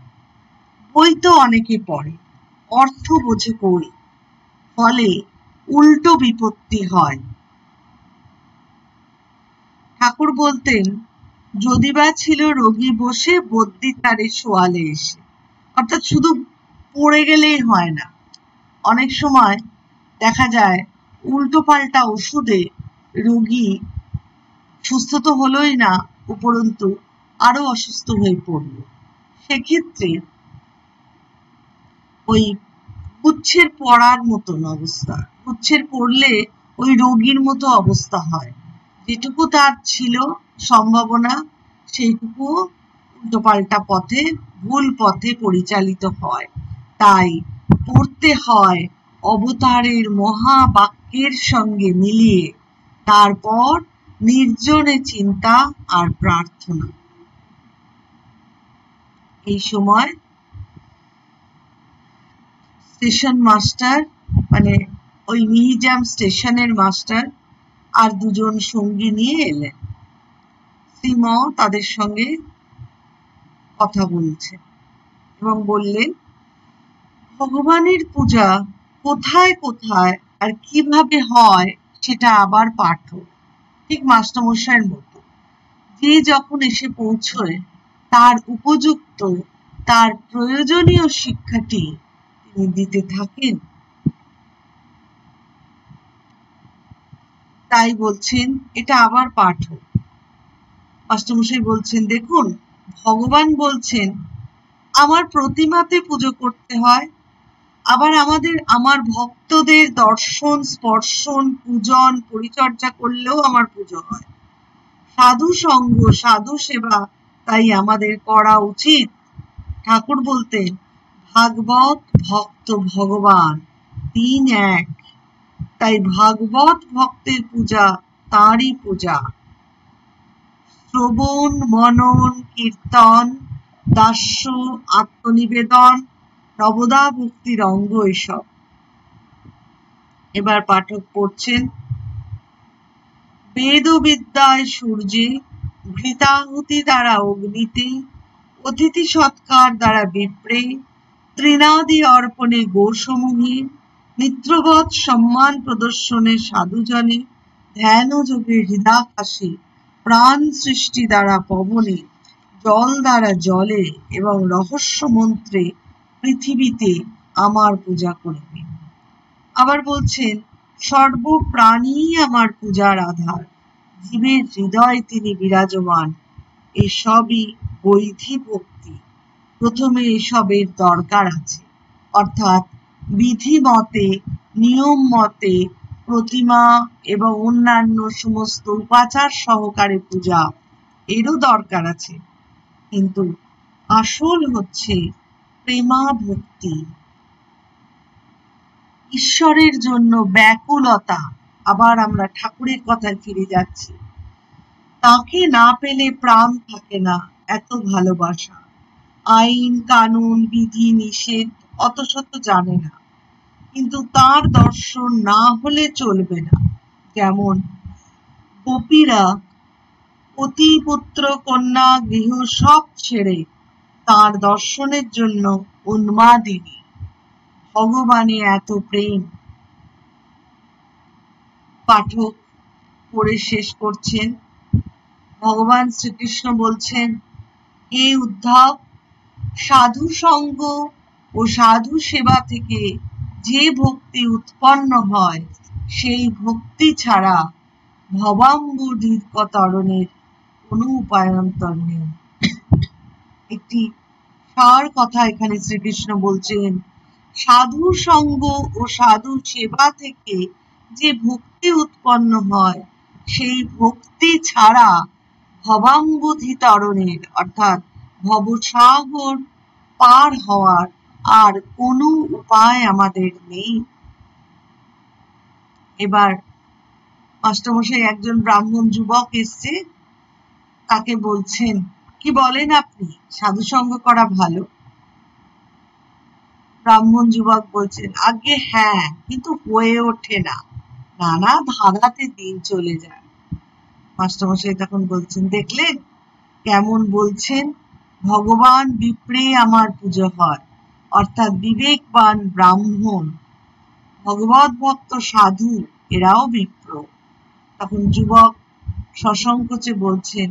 S1: বই তো অনেকে পড়ে, অর্থ বোঝে কই, ফলে উল্টো বিপত্তি হয়। ঠাকুর বলতেন, যদি বা ছিল রোগী বসে বদ্যি তারে শোয়ালে এসে। অর্থাৎ শুধু পড়ে গেলেই হয় না, অনেক সময় দেখা যায় উল্টো পাল্টা ওষুধে রোগী সুস্থ তো হলোই না, উপরন্তু আরো অসুস্থ হয়ে পড়ল। সেক্ষেত্রে ওই গুচ্ছের পড়ার মতন অবস্থা, গুচ্ছের পড়লে ওই রোগীর মতো অবস্থা হয়, যেটুকু তার ছিল সম্ভাবনা সেইটুকু উল্টোপাল্টা পথে, ভুল পথে পরিচালিত হয়। তাই পড়তে হয় অবতারের মহাবাক্যের সঙ্গে মিলিয়ে, তারপর নির্জনে চিন্তা আর প্রার্থনা। এই সময় স্টেশন মাস্টার, মানে ওই মিহিজাম স্টেশনের মাস্টার আর দুজন সঙ্গী নিয়ে এলেন। শ্রীম তাদের সঙ্গে কথা বলছে এবং বললেন, ভগবানের পূজা কোথায় কোথায় আর কিভাবে হয় সেটা আবার পাঠো। ঠিক মাস্টারমশাইয়ের মতো, যে যখন এসে পৌঁছয় তার উপযুক্ত, তার প্রয়োজনীয় শিক্ষাটি তিনি দিতে থাকেন। তাই বলছেন এটা আবার পাঠো। মাস্টারমশাই বলছেন, দেখুন ভগবান বলছেন আমার প্রতিমাতে পুজো করতে হয়, আবার আমার ভক্তদের দর্শন স্পর্শন পূজন পরিচর্যা করলেও আমার পুজো হয়। সাধু সঙ্গ সাধু সেবা তাই আমাদের করা উচিত। ঠাকুর বলতেন, ভাগবত ভক্ত ভগবান তিন এক, তাই ভাগবত ভক্তের পূজা তাঁরই পূজা। শ্রবণ মনন কীর্তন দাস্য আত্মনিবেদন নবদা ভক্তির অঙ্গ এসব। এবার পাঠক পড়ছেন, বেদ বিদ্যায় সূর্যে, ঘৃতাহুতি দ্বারা অগ্নিতে, অতিথি সৎকার দ্বারা বিপ্রে, তৃণাদি অর্পণে গোসমূহে, মিত্রবৎ সম্মান প্রদর্শনে সাধুজনে, ধ্যান যোগে হৃদাকাশে, প্রাণ সৃষ্টি দ্বারা পবনে, জল দ্বারা জলে এবং রহস্য মন্ত্রে পৃথিবীতে আমার পূজা করবে। আবার বলছেন, সর্বপ্রাণী আমার পূজার আধার, জীবের হৃদয় তিনি বিরাজমান, এসবই বৈধি ভক্তি। প্রথমে এসবের দরকার আছে, অর্থাৎ বিধি মতে নিয়ম মতে প্রতিমা এবং অন্যান্য সমস্ত উপাচার সহকারে পূজা, এরও দরকার আছে। কিন্তু আসল হচ্ছে প্রেমা ভক্তি, ঈশ্বরের জন্য ব্যাকুলতা। আবার আমরা ঠাকুরের কথায় ফিরে যাচ্ছি, তাকে না পেলে প্রাণ থাকে না, এত ভালোবাসা। আইন কানুন বিধি নিষেধ অত শত জানে না, কিন্তু তার দর্শন না হলে চলবে না। যেমন গোপীরা পতি পুত্র কন্যা গৃহ সব ছেড়ে তার দর্শনের জন্য উন্মাদিনী। ভগবানে এত প্রেম, পাঠক পড়ে শেষ করছেন। ভগবান শ্রীকৃষ্ণ বলছেন, হে উদ্ধব, সাধু সঙ্গ ও সাধু সেবা থেকে যে ভক্তি উৎপন্ন হয় সেই ভক্তি ছাড়া ভবাম্বুধিতরণের কোনো উপায়ান্তর নেই। একটি সার কথা এখানে শ্রীকৃষ্ণ বলছেন, সাধু সঙ্গ ও সাধু সেবা থেকে যে ভক্তি উৎপন্ন হয় সেই ভক্তি ছাড়া ভবাম্বুধিতরণের অর্থাৎ ভবসাগর পার হওয়ার আর কোনো উপায় আমাদের নেই। এবার মাস্টারমশাই একজন ব্রাহ্মণ যুবক এসছে, তাকে বলছেন, কি বলেন আপনি, সাধু সঙ্গ করা ভালো? ব্রাহ্মণ যুবক বলছেন, আগে হ্যাঁ, কিন্তু হয়ে ওঠে না, নানা ধাঁধাতে দিন চলে যায়। মাস্টারমশাই তখন বলছেন, দেখলেন কেমন বলছেন, ভগবান বিপ্রে আমার পুজো হয়, অর্থাৎ বিবেকবান ব্রাহ্মণ, ভগবত ভক্ত সাধু এরাও বিপ্র। তখন যুবক সসংকোচে বলছেন,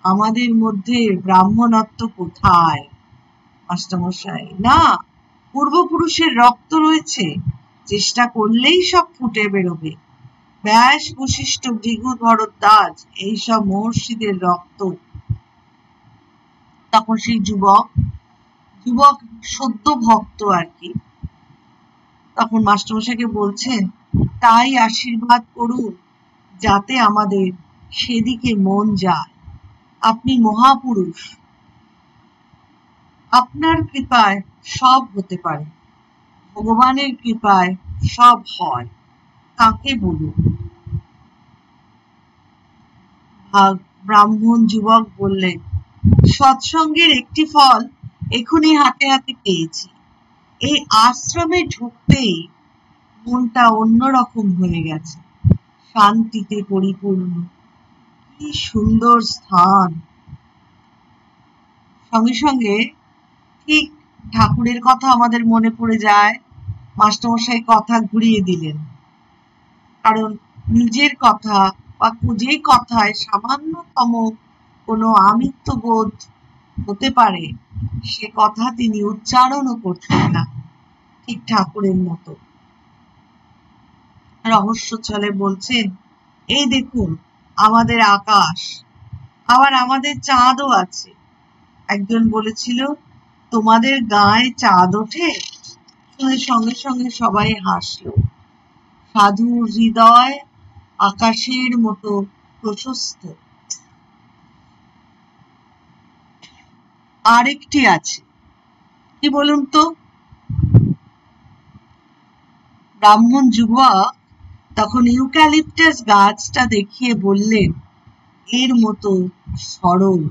S1: আমাদের মধ্যে ব্রাহ্মণত্ব কোথায়? মাস্টারমশাই, না, পূর্বপুরুষের রক্ত রয়েছে, চেষ্টা করলেই সব ফুটে বেরোবে। ব্যাস, বশিষ্ঠ, ভৃগু, ভরদ্বাজ এইসব মহর্ষিদের রক্ত। তখন সেই যুবক সদ্য ভক্ত আর কি, তখন মাস্টারমশাইকে বলছেন, তাই আশীর্বাদ করুন যাতে আমাদের সেদিকে মন যায়। আপনি মহাপুরুষ, আপনার কৃপায় সব হতে পারে, ভগবানের কৃপায় সব হয়, কাকে বলুন? ব্রাহ্মণ যুবক বললেন, সৎসঙ্গের একটি ফল এখনই হাতে হাতে পেয়েছি। এই আশ্রমে ঢুকতেই মনটা অন্যরকম হয়ে গেছে, শান্তিতে পরিপূর্ণ। কি সুন্দর স্থান! সঙ্গে সঙ্গে ঠিক ঠাকুরের কথা আমাদের মনে পড়ে যায়। মাস্টারমশাই কথা ঘুরিয়ে দিলেন, কারণ নিজের কথা বা যে কথায় সামান্যতম কোনো আমিত্ববোধ হতে পারে সে কথা তিনি উচ্চারণও করতেন না, ঠিক ঠাকুরের মতো। রহস্য ছলে বলছেন, এই দেখুন আমাদের আকাশ, আবার আমাদের চাঁদও আছে। একজন বলেছিল, তোমাদের গায়ে চাঁদ ওঠে? শুনে সঙ্গে সঙ্গে সবাই হাসলো। সাধুর হৃদয় আকাশের মতো প্রশস্ত। আরেকটি আছে, কি বলুন তো? ব্রাহ্মণ যুবক তখন ইউক্যালিপটাস গাছটা দেখিয়ে বললেন, এর মতো সরল।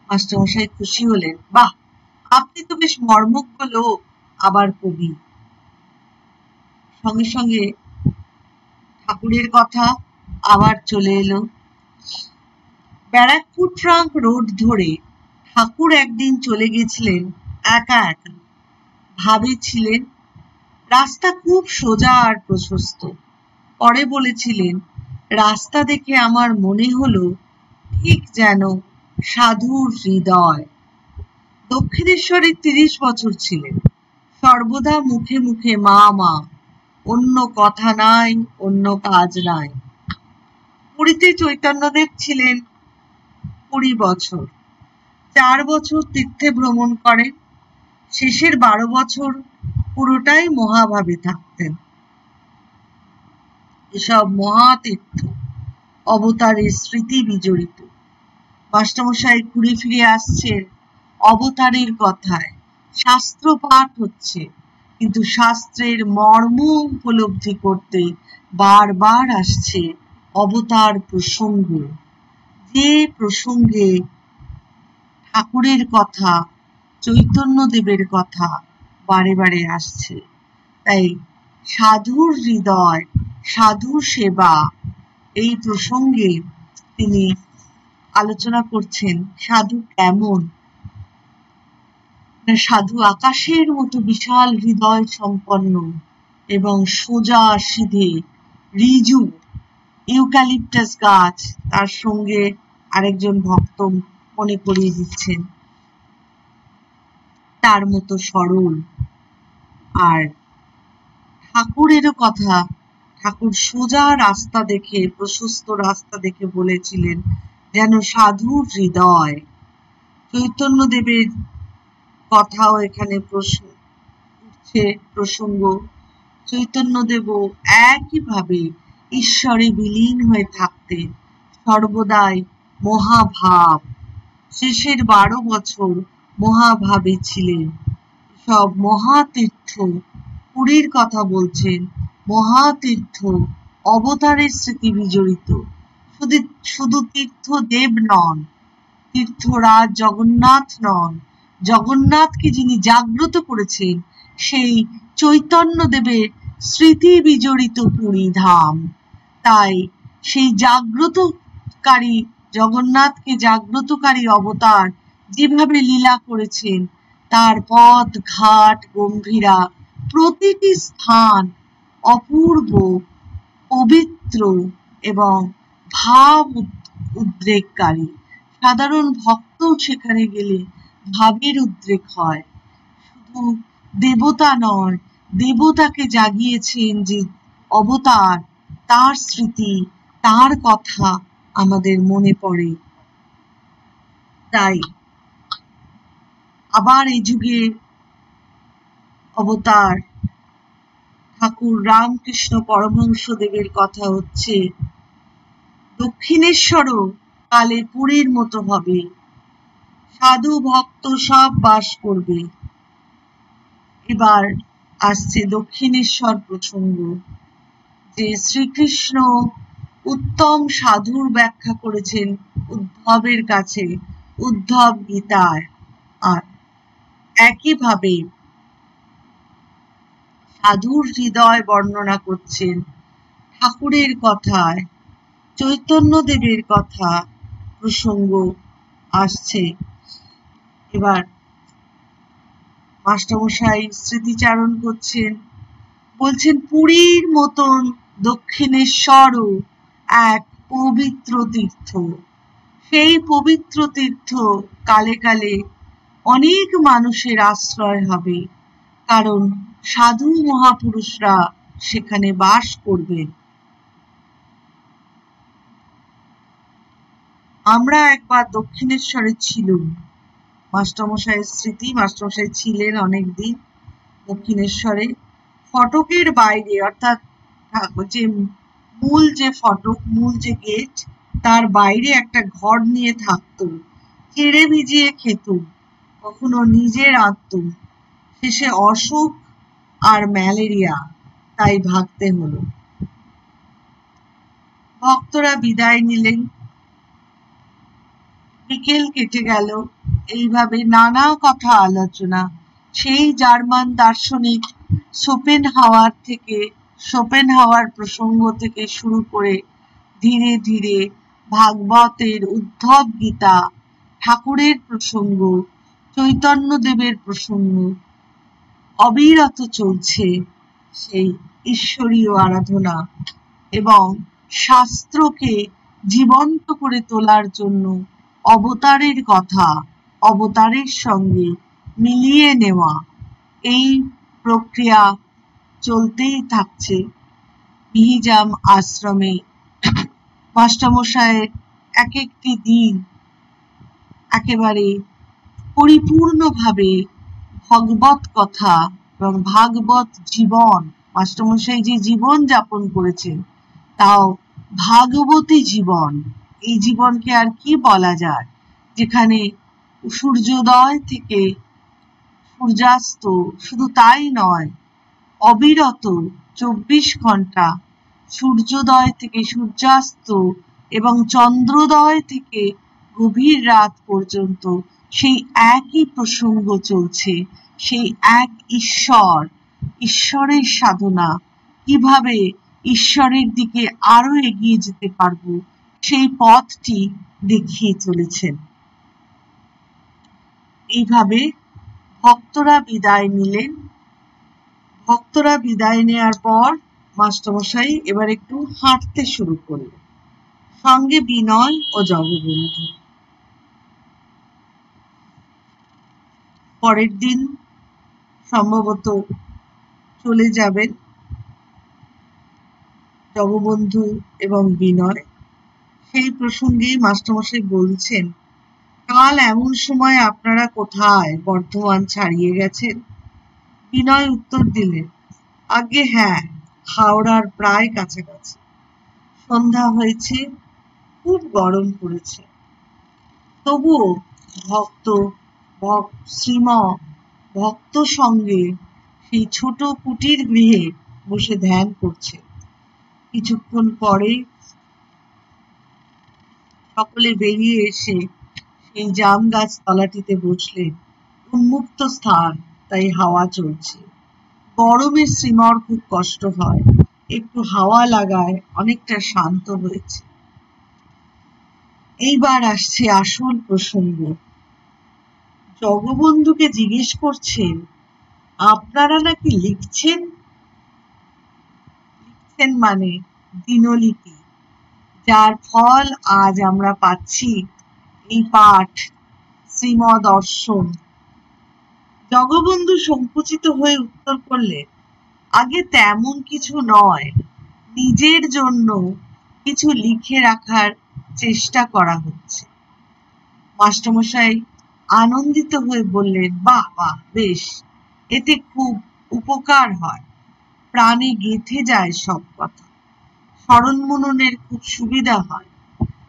S1: মাস্টারমশাই খুশি হলেন, বাহ, আপনি তো বেশ মর্মজ্ঞ লোক, আবার কবি। সঙ্গে সঙ্গে ঠাকুরের কথা আবার চলে এলো। ব্যারাকপুর ট্রাঙ্ক রোড ধরে ঠাকুর একদিন চলে গেছিলেন একা একা। ভাবেছিলেন রাস্তা খুব সোজা আর প্রশস্ত। পরে বলেছিলেন, রাস্তা দেখে আমার মনে হলো ঠিক যেন সাধুর হৃদয়। দক্ষিণেশ্বরে 30 বছর ছিলেন, সর্বদা মুখে মুখে মা মা, অন্য কথা নাই, অন্য কাজ নাই। পুরীতে চৈতন্যদেব ছিলেন 20 বছর, 4 বছর তীর্থে ভ্রমণ করেন, শেষের 12 বছর পুরোটাই মহাভাবে থাকতেন। এসব মহাতীর্থ অবতারের স্মৃতি বিজড়িত। মাস্টারমশাই ঘুরে ফিরে আসছেন অবতারের কথায়। শাস্ত্র পাঠ হচ্ছে, কিন্তু শাস্ত্রের মর্ম উপলব্ধি করতে বারবার আসছে অবতার প্রসঙ্গ। যে প্রসঙ্গে ঠাকুরের কথা, চৈতন্যদেবের কথা বারে বারে আসছে। তাই সাধুর হৃদয়, সাধু সেবা, এই প্রসঙ্গে তিনি আলোচনা করছেন সাধু কেমন। সাধু আকাশের মতো বিশাল হৃদয় সম্পন্ন এবং সোজা সিধে রিজু ইউক্যালিপটাস গাছ, তার সঙ্গে আরেকজন ভক্ত মনে করিয়ে দিচ্ছেন তার মতো সরল। আর ঠাকুরেরও কথা, ঠাকুর সোজা রাস্তা দেখে, প্রশস্ত রাস্তা দেখে বলেছিলেন যেন সাধুর হৃদয়। চৈতন্যদেবের কথাও এখানে প্রসঙ্গ। চৈতন্যদেবও একইভাবে ঈশ্বরে বিলীন হয়ে থাকতেন, সর্বদাই মহাভাব। শেষের 12 বছর মহাভাবে ছিলেন। সব মহাতীর্থ, পুরীর কথা বলছেন, মহাতীর্থ অবতারের স্মৃতি বিজড়িত। শুধু তীর্থদেব নন, তীর্থরাজ জগন্নাথ নন, জগন্নাথকে যিনি জাগ্রত করেছেন সেই চৈতন্যদেবের স্মৃতি বিজড়িত পুরী ধাম। তাই সেই জাগ্রতকারী, জগন্নাথকে জাগ্রতকারী অবতার যেভাবে লীলা করেছেন, তার পথ ঘাট গম্ভীরা, প্রতিটি স্থান অপূর্ব, পবিত্র এবং ভাব উদ্রেককারী। সাধারণ ভক্ত সেখানে গেলে ভাবের উদ্রেক হয়। শুধু দেবতা নয়, দেবতাকে জাগিয়েছেন যে অবতার, তার স্মৃতি, তার কথা আমাদের মনে পড়ে। তাই আবার এই যুগে অবতার ঠাকুর রামকৃষ্ণ পরমহংসদেবের কথা হচ্ছে, দক্ষিণেশ্বরও কালে পুরীর মতো হবে, সাধু ভক্ত সব বাস করবে। এবার আসছে দক্ষিণেশ্বর প্রসঙ্গ, যে শ্রীকৃষ্ণ উত্তম সাধুর ব্যাখ্যা করেছেন উদ্ধবের কাছে, উদ্ধব গীতায়। আর একইভাবে সাধুর হৃদয় বর্ণনা করছেন ঠাকুরের কথায়, চৈতন্যদেবের কথা প্রসঙ্গ আসছে। এবার মাস্টারমশাই স্মৃতিচারণ করছেন, বলছেন পুরীর মতন দক্ষিণেশ্বরও এক পবিত্র তীর্থ। সেই পবিত্র তীর্থ কালে কালে অনেক মানুষের আশ্রয় হবে, কারণ সাধু মহাপুরুষরা সেখানে বাস করবেন। আমরা একবার দক্ষিণেশ্বরে ছিলাম, মাস্টারমশাইয়ের স্মৃতি, মাস্টারমশাই ছিলেন অনেকদিন দক্ষিণেশ্বরে। ফটকের বাইরে, অর্থাৎ যে মূল যে ফটক, মূল যে গেট, তার বাইরে একটা ঘর নিয়ে থাকতো, চেড়ে ভিজিয়ে খেত, কখনো নিজে রাঁধত। শেষে অসুখ আর ম্যালেরিয়া, তাই ভাগতে হলো। ভক্তরা বিদায় নিলেন, বিকেল কেটে গেল, এইভাবে নানা কথা আলোচনা। সেই জার্মান দার্শনিক শোপেনহাওয়ার প্রসঙ্গ থেকে শুরু করে ধীরে ধীরে ভাগবতের উদ্ধব গীতা, ঠাকুরের প্রসঙ্গ, চৈতন্যদেবের প্রসঙ্গ অবিরত চলছে। সেই ঈশ্বরীয় আরাধনা এবং শাস্ত্রকে জীবন্ত করে তোলার জন্য অবতারের কথা, অবতারের সঙ্গে মিলিয়ে নেওয়া, এই প্রক্রিয়া চলতেই থাকছে। মিহিজাম আশ্রমে মাস্টারমশায়ের এক একটি দিন একেবারে পরিপূর্ণভাবে ভগবত কথা এবং ভাগবত জীবন, মাস্টারমশাই যে জীবন যাপন করেছেন তাও ভাগবতী জীবন। এই জীবনকে আর কি বলা যায়, যেখানে সূর্যোদয় থেকে সূর্যাস্ত, শুধু তাই নয়, অবিরত 24 ঘন্টা সূর্যোদয় থেকে সূর্যাস্ত এবং চন্দ্রোদয় থেকে গভীর রাত পর্যন্ত সেই একই প্রসঙ্গ চলছে। সেই এক ঈশ্বরের সাধনা, কিভাবে ঈশ্বরের দিকে আরো এগিয়ে যেতে পারবো, সেই পথটি দেখিয়ে চলেছেন। এইভাবে ভক্তরা বিদায় নিলেন। ভক্তরা বিদায় নেওয়ার পর মাস্টারমশাই এবার একটু হাঁটতে শুরু করলেন, সঙ্গে বিনয় ও জগবন্ধু। পরের দিন সম্ভবত চলে যাবেন জগবন্ধু এবং বিনয়। সেই প্রসঙ্গে মাস্টারমশাই বলছেন, কাল এমন সময় আপনারা কোথায় বর্ধমান ছাড়িয়ে গেছেন? বিনয় উত্তর দিলেন, আগে হ্যাঁ, হাওড়ার প্রায় কাছাকাছি। সন্ধ্যা হয়েছে, খুব গরম পড়েছে, তবুও ভক্ত সঙ্গে সেই ছোট কুটির গৃহে বসে ধ্যান করছে। কিছুক্ষণ পরে সকলে বেরিয়ে এসে সেই জাম গাছ তলাটিতে বসলেন। উন্মুক্ত স্থান, তাই হাওয়া চলছে। গরমে শ্রীমর খুব কষ্ট হয়, একটু হাওয়া লাগায় অনেকটা শান্ত হয়েছে। এইবার আসছে আসল প্রসঙ্গ। জগবন্ধুকে জিজ্ঞেস করছেন, আপনারা নাকি লিখছেন? লিখছেন মানে দিনলিপি, যার ফল আজ আমরা পাচ্ছি, এই পাঠ শ্রীমদর্শন। জগবন্ধু সংকুচিত হয়ে উত্তর করলেন, আগে তেমন কিছু নয়, নিজের জন্য কিছু লিখে রাখার চেষ্টা করা হচ্ছে। মাস্টারমশাই আনন্দিত হয়ে বললেন, বাহ বাহ, বেশ, এতে খুব উপকার হয়, প্রাণে গেঁথে যায় সব কথা, স্মরণ মননের খুব সুবিধা হয়,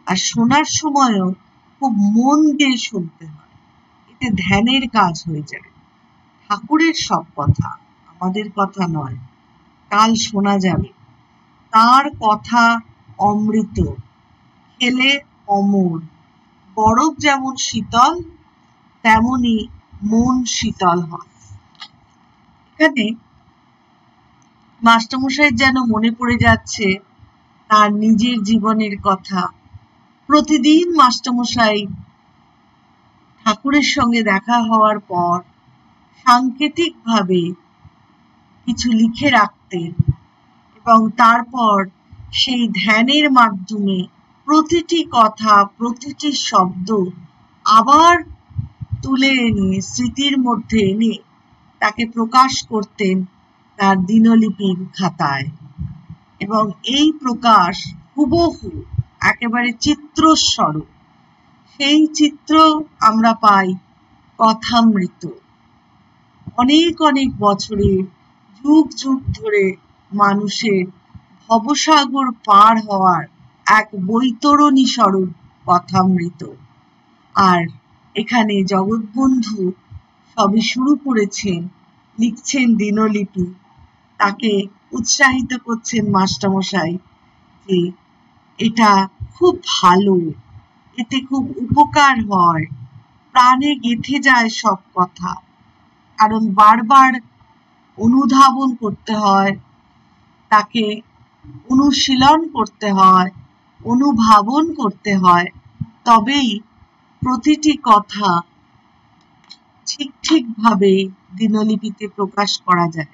S1: আর শোনার সময়ও খুব মন দিয়ে শুনতে হয়, এতে ধ্যানের কাজ হয়ে যায়। ঠাকুরের সব কথা, আমাদের কথা নয়। কাল শোনা যাবে, তার কথা অমৃত, খেলে অমর। বরফ যেমন শীতল, তেমনি মন শীতল হয়। এখানে মাস্টারমশাই যেন মনে পড়ে যাচ্ছে তার নিজের জীবনের কথা। প্রতিদিন মাস্টারমশাই ঠাকুরের সঙ্গে দেখা হওয়ার পর সাংকেতিকভাবে কিছু লিখে রাখতেন এবং তারপর সেই ধ্যানের মাধ্যমে প্রতিটি কথা, প্রতিটি শব্দ আবার তুলে এনে স্মৃতির মধ্যে এনে তাকে প্রকাশ করতেন তার দিনলিপির খাতায়। এবং এই প্রকাশ হুবহু একেবারে চিত্রস্বরূপ। সেই চিত্র আমরা পাই কথামৃত। অনেক অনেক বছরের, যুগ যুগ ধরে মানুষের ভবসাগর পার হওয়ার এক বৈতরণী স্বরূপ কথামৃত। আর এখানে জগৎবন্ধু সবে শুরু করেছেন, লিখছেন দিনলিপি, তাকে উৎসাহিত করছেন মাস্টারমশাই যে এটা খুব ভালো, এতে খুব উপকার হয়, প্রাণে গেঁথে যায় সব কথা। কারণ বারবার অনুধাবন করতে হয়, তাকে অনুশীলন করতে হয়, অনুভাবন করতে হয়, তবেই প্রতিটি কথা ঠিক ঠিকভাবে দিনলিপিতে প্রকাশ করা যায়।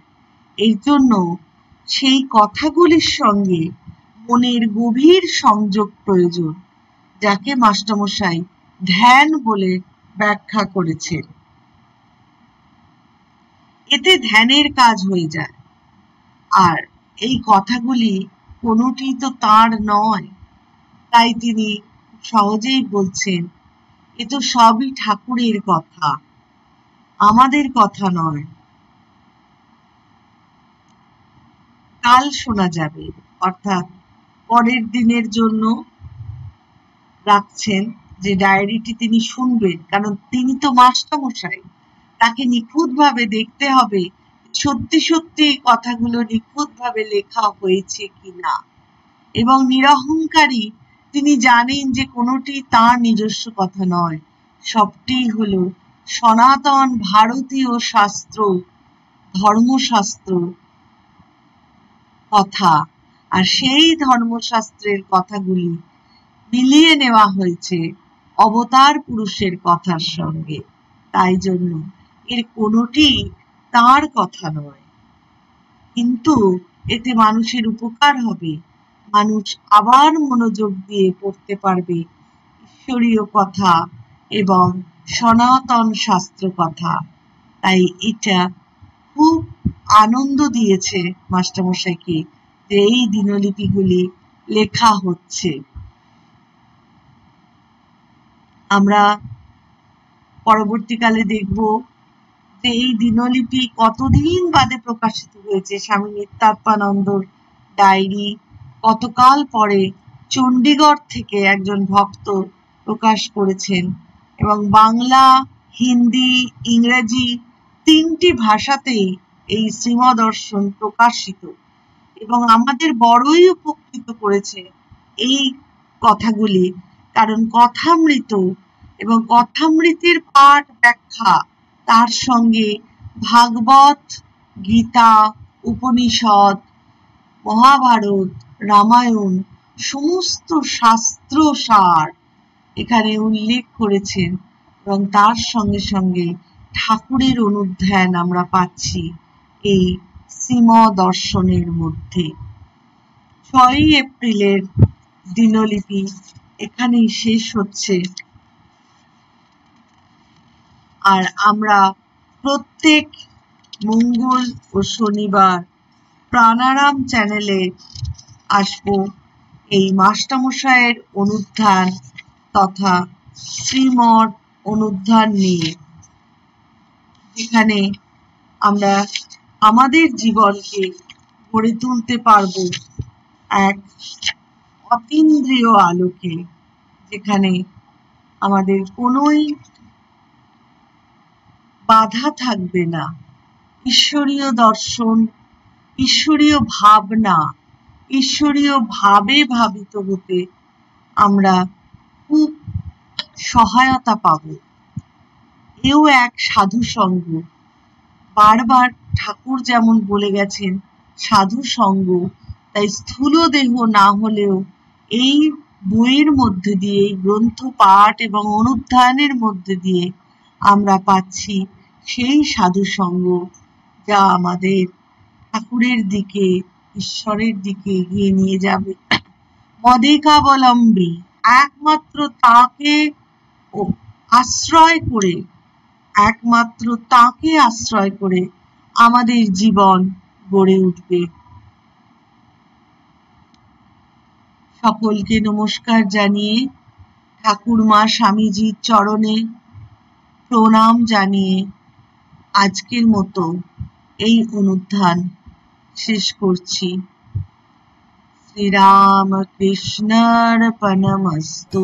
S1: এর জন্য সেই কথাগুলির সঙ্গে মনের গভীর সংযোগ প্রয়োজন, যাকে মাস্টারমশাই ধ্যান বলে ব্যাখ্যা করেছেন। এতে ধ্যানের কাজ হয়ে যায়। আর এই কথাগুলি কোনোটি তো তার নয়, তাই তিনি সহজেই বলছেন, এ তো সবই ঠাকুরের কথা, আমাদের কথা নয়। কাল শোনা যাবে, অর্থাৎ পরের দিনের জন্য রাখছেন যে ডায়েরিটি তিনি শুনবেন, কারণ তিনি তো মাস্টারমশাই, তাকে নিখুঁতভাবে দেখতে হবে সত্যি সত্যি কথাগুলো নিখুঁতভাবে লেখা হয়েছে কিনা। এবং নিরহংকারী তিনি জানেন যে কোনোটি তার নিজস্ব কথা নয়, সবটি হলো সনাতন ভারতীয় শাস্ত্র, ধর্মশাস্ত্র কথা। আর সেই ধর্মশাস্ত্রের কথাগুলি মিলিয়ে নেওয়া হয়েছে অবতার পুরুষের কথার সঙ্গে। তাই জন্য এর কোনোটি তার কথা নয়। কিন্তু এতে মানুষের উপকার হবে, মানুষ আবার মনোযোগ দিয়ে পড়তে পারবে ঈশ্বরীয় কথা এবং সনাতন শাস্ত্র কথা। তাই এটা খুব আনন্দ দিয়েছে মাস্টারমশাইকে যে এই দিনলিপিগুলি লেখা হচ্ছে। আমরা পরবর্তীকালে দেখব যে এই দিনলিপি কতদিন বাদে প্রকাশিত হয়েছে। স্বামী নিত্যাত্মানন্দর ডায়েরি কতকাল পরে চণ্ডীগড় থেকে একজন ভক্ত প্রকাশ করেছেন এবং বাংলা, হিন্দি, ইংরেজি 3টি ভাষাতেই এই শ্রীমদর্শন প্রকাশিত এবং আমাদের বড়ই উপকৃত করেছে এই কথাগুলি। কারণ কথামৃত এবং কথামৃতের পাঠ ব্যাখ্যা, তার সঙ্গে ভাগবত, গীতা, উপনিষদ, মহাভারত, রামায়ণ সমস্ত শাস্ত্র সার এখানে উল্লেখ করেছেন এবং তার সঙ্গে সঙ্গে ঠাকুরের অনুধ্যান আমরা পাচ্ছি এই শ্রীমদর্শনের মধ্যে। 6ই এপ্রিলের দিনলিপি এখানেই শেষ হচ্ছে। আর আমরা প্রত্যেক মঙ্গল ও শনিবার প্রাণারাম চ্যানেলে আসব এই মাস্টারমশাইয়ের অনুধ্যান তথা শ্রীমদ অনুধ্যান নিয়ে, যেখানে আমরা আমাদের জীবনকে গড়ে তুলতে পারব এক অতীন্দ্রিয় আলোকে, যেখানে আমাদের কোনোই বাধা থাকবে না। ঈশ্বরীয় দর্শন, ঈশ্বরীয় ভাবনা, ঈশ্বরীয় ভাবে ভাবিত হতে আমরা খুব সহায়তা পাব। এও এক সাধু সঙ্গ। বারবার ঠাকুর যেমন বলে গেছেন সাধু সঙ্গ, তাই স্থূল দেহ না হলেও এই বইয়ের মধ্যে দিয়ে, এই গ্রন্থ পাঠ এবং অনুধ্যানের মধ্যে দিয়ে আমরা পাচ্ছি সেই সাধু সঙ্গ যা আমাদের ঠাকুরের দিকে, ঈশ্বরের দিকে এগিয়ে নিয়ে যাবে। মদেকাবলম্বী, একমাত্র তাকে আশ্রয় করে, একমাত্র তাকে আশ্রয় করে আমাদের জীবন গড়ে উঠবে। সকলকে নমস্কার জানিয়ে, ঠাকুরমা স্বামীজির চরণে প্রণাম জানিয়ে আজকের মতো এই অনুধ্যান শেষ করছি। শ্রীরামকৃষ্ণার্পণমস্তু।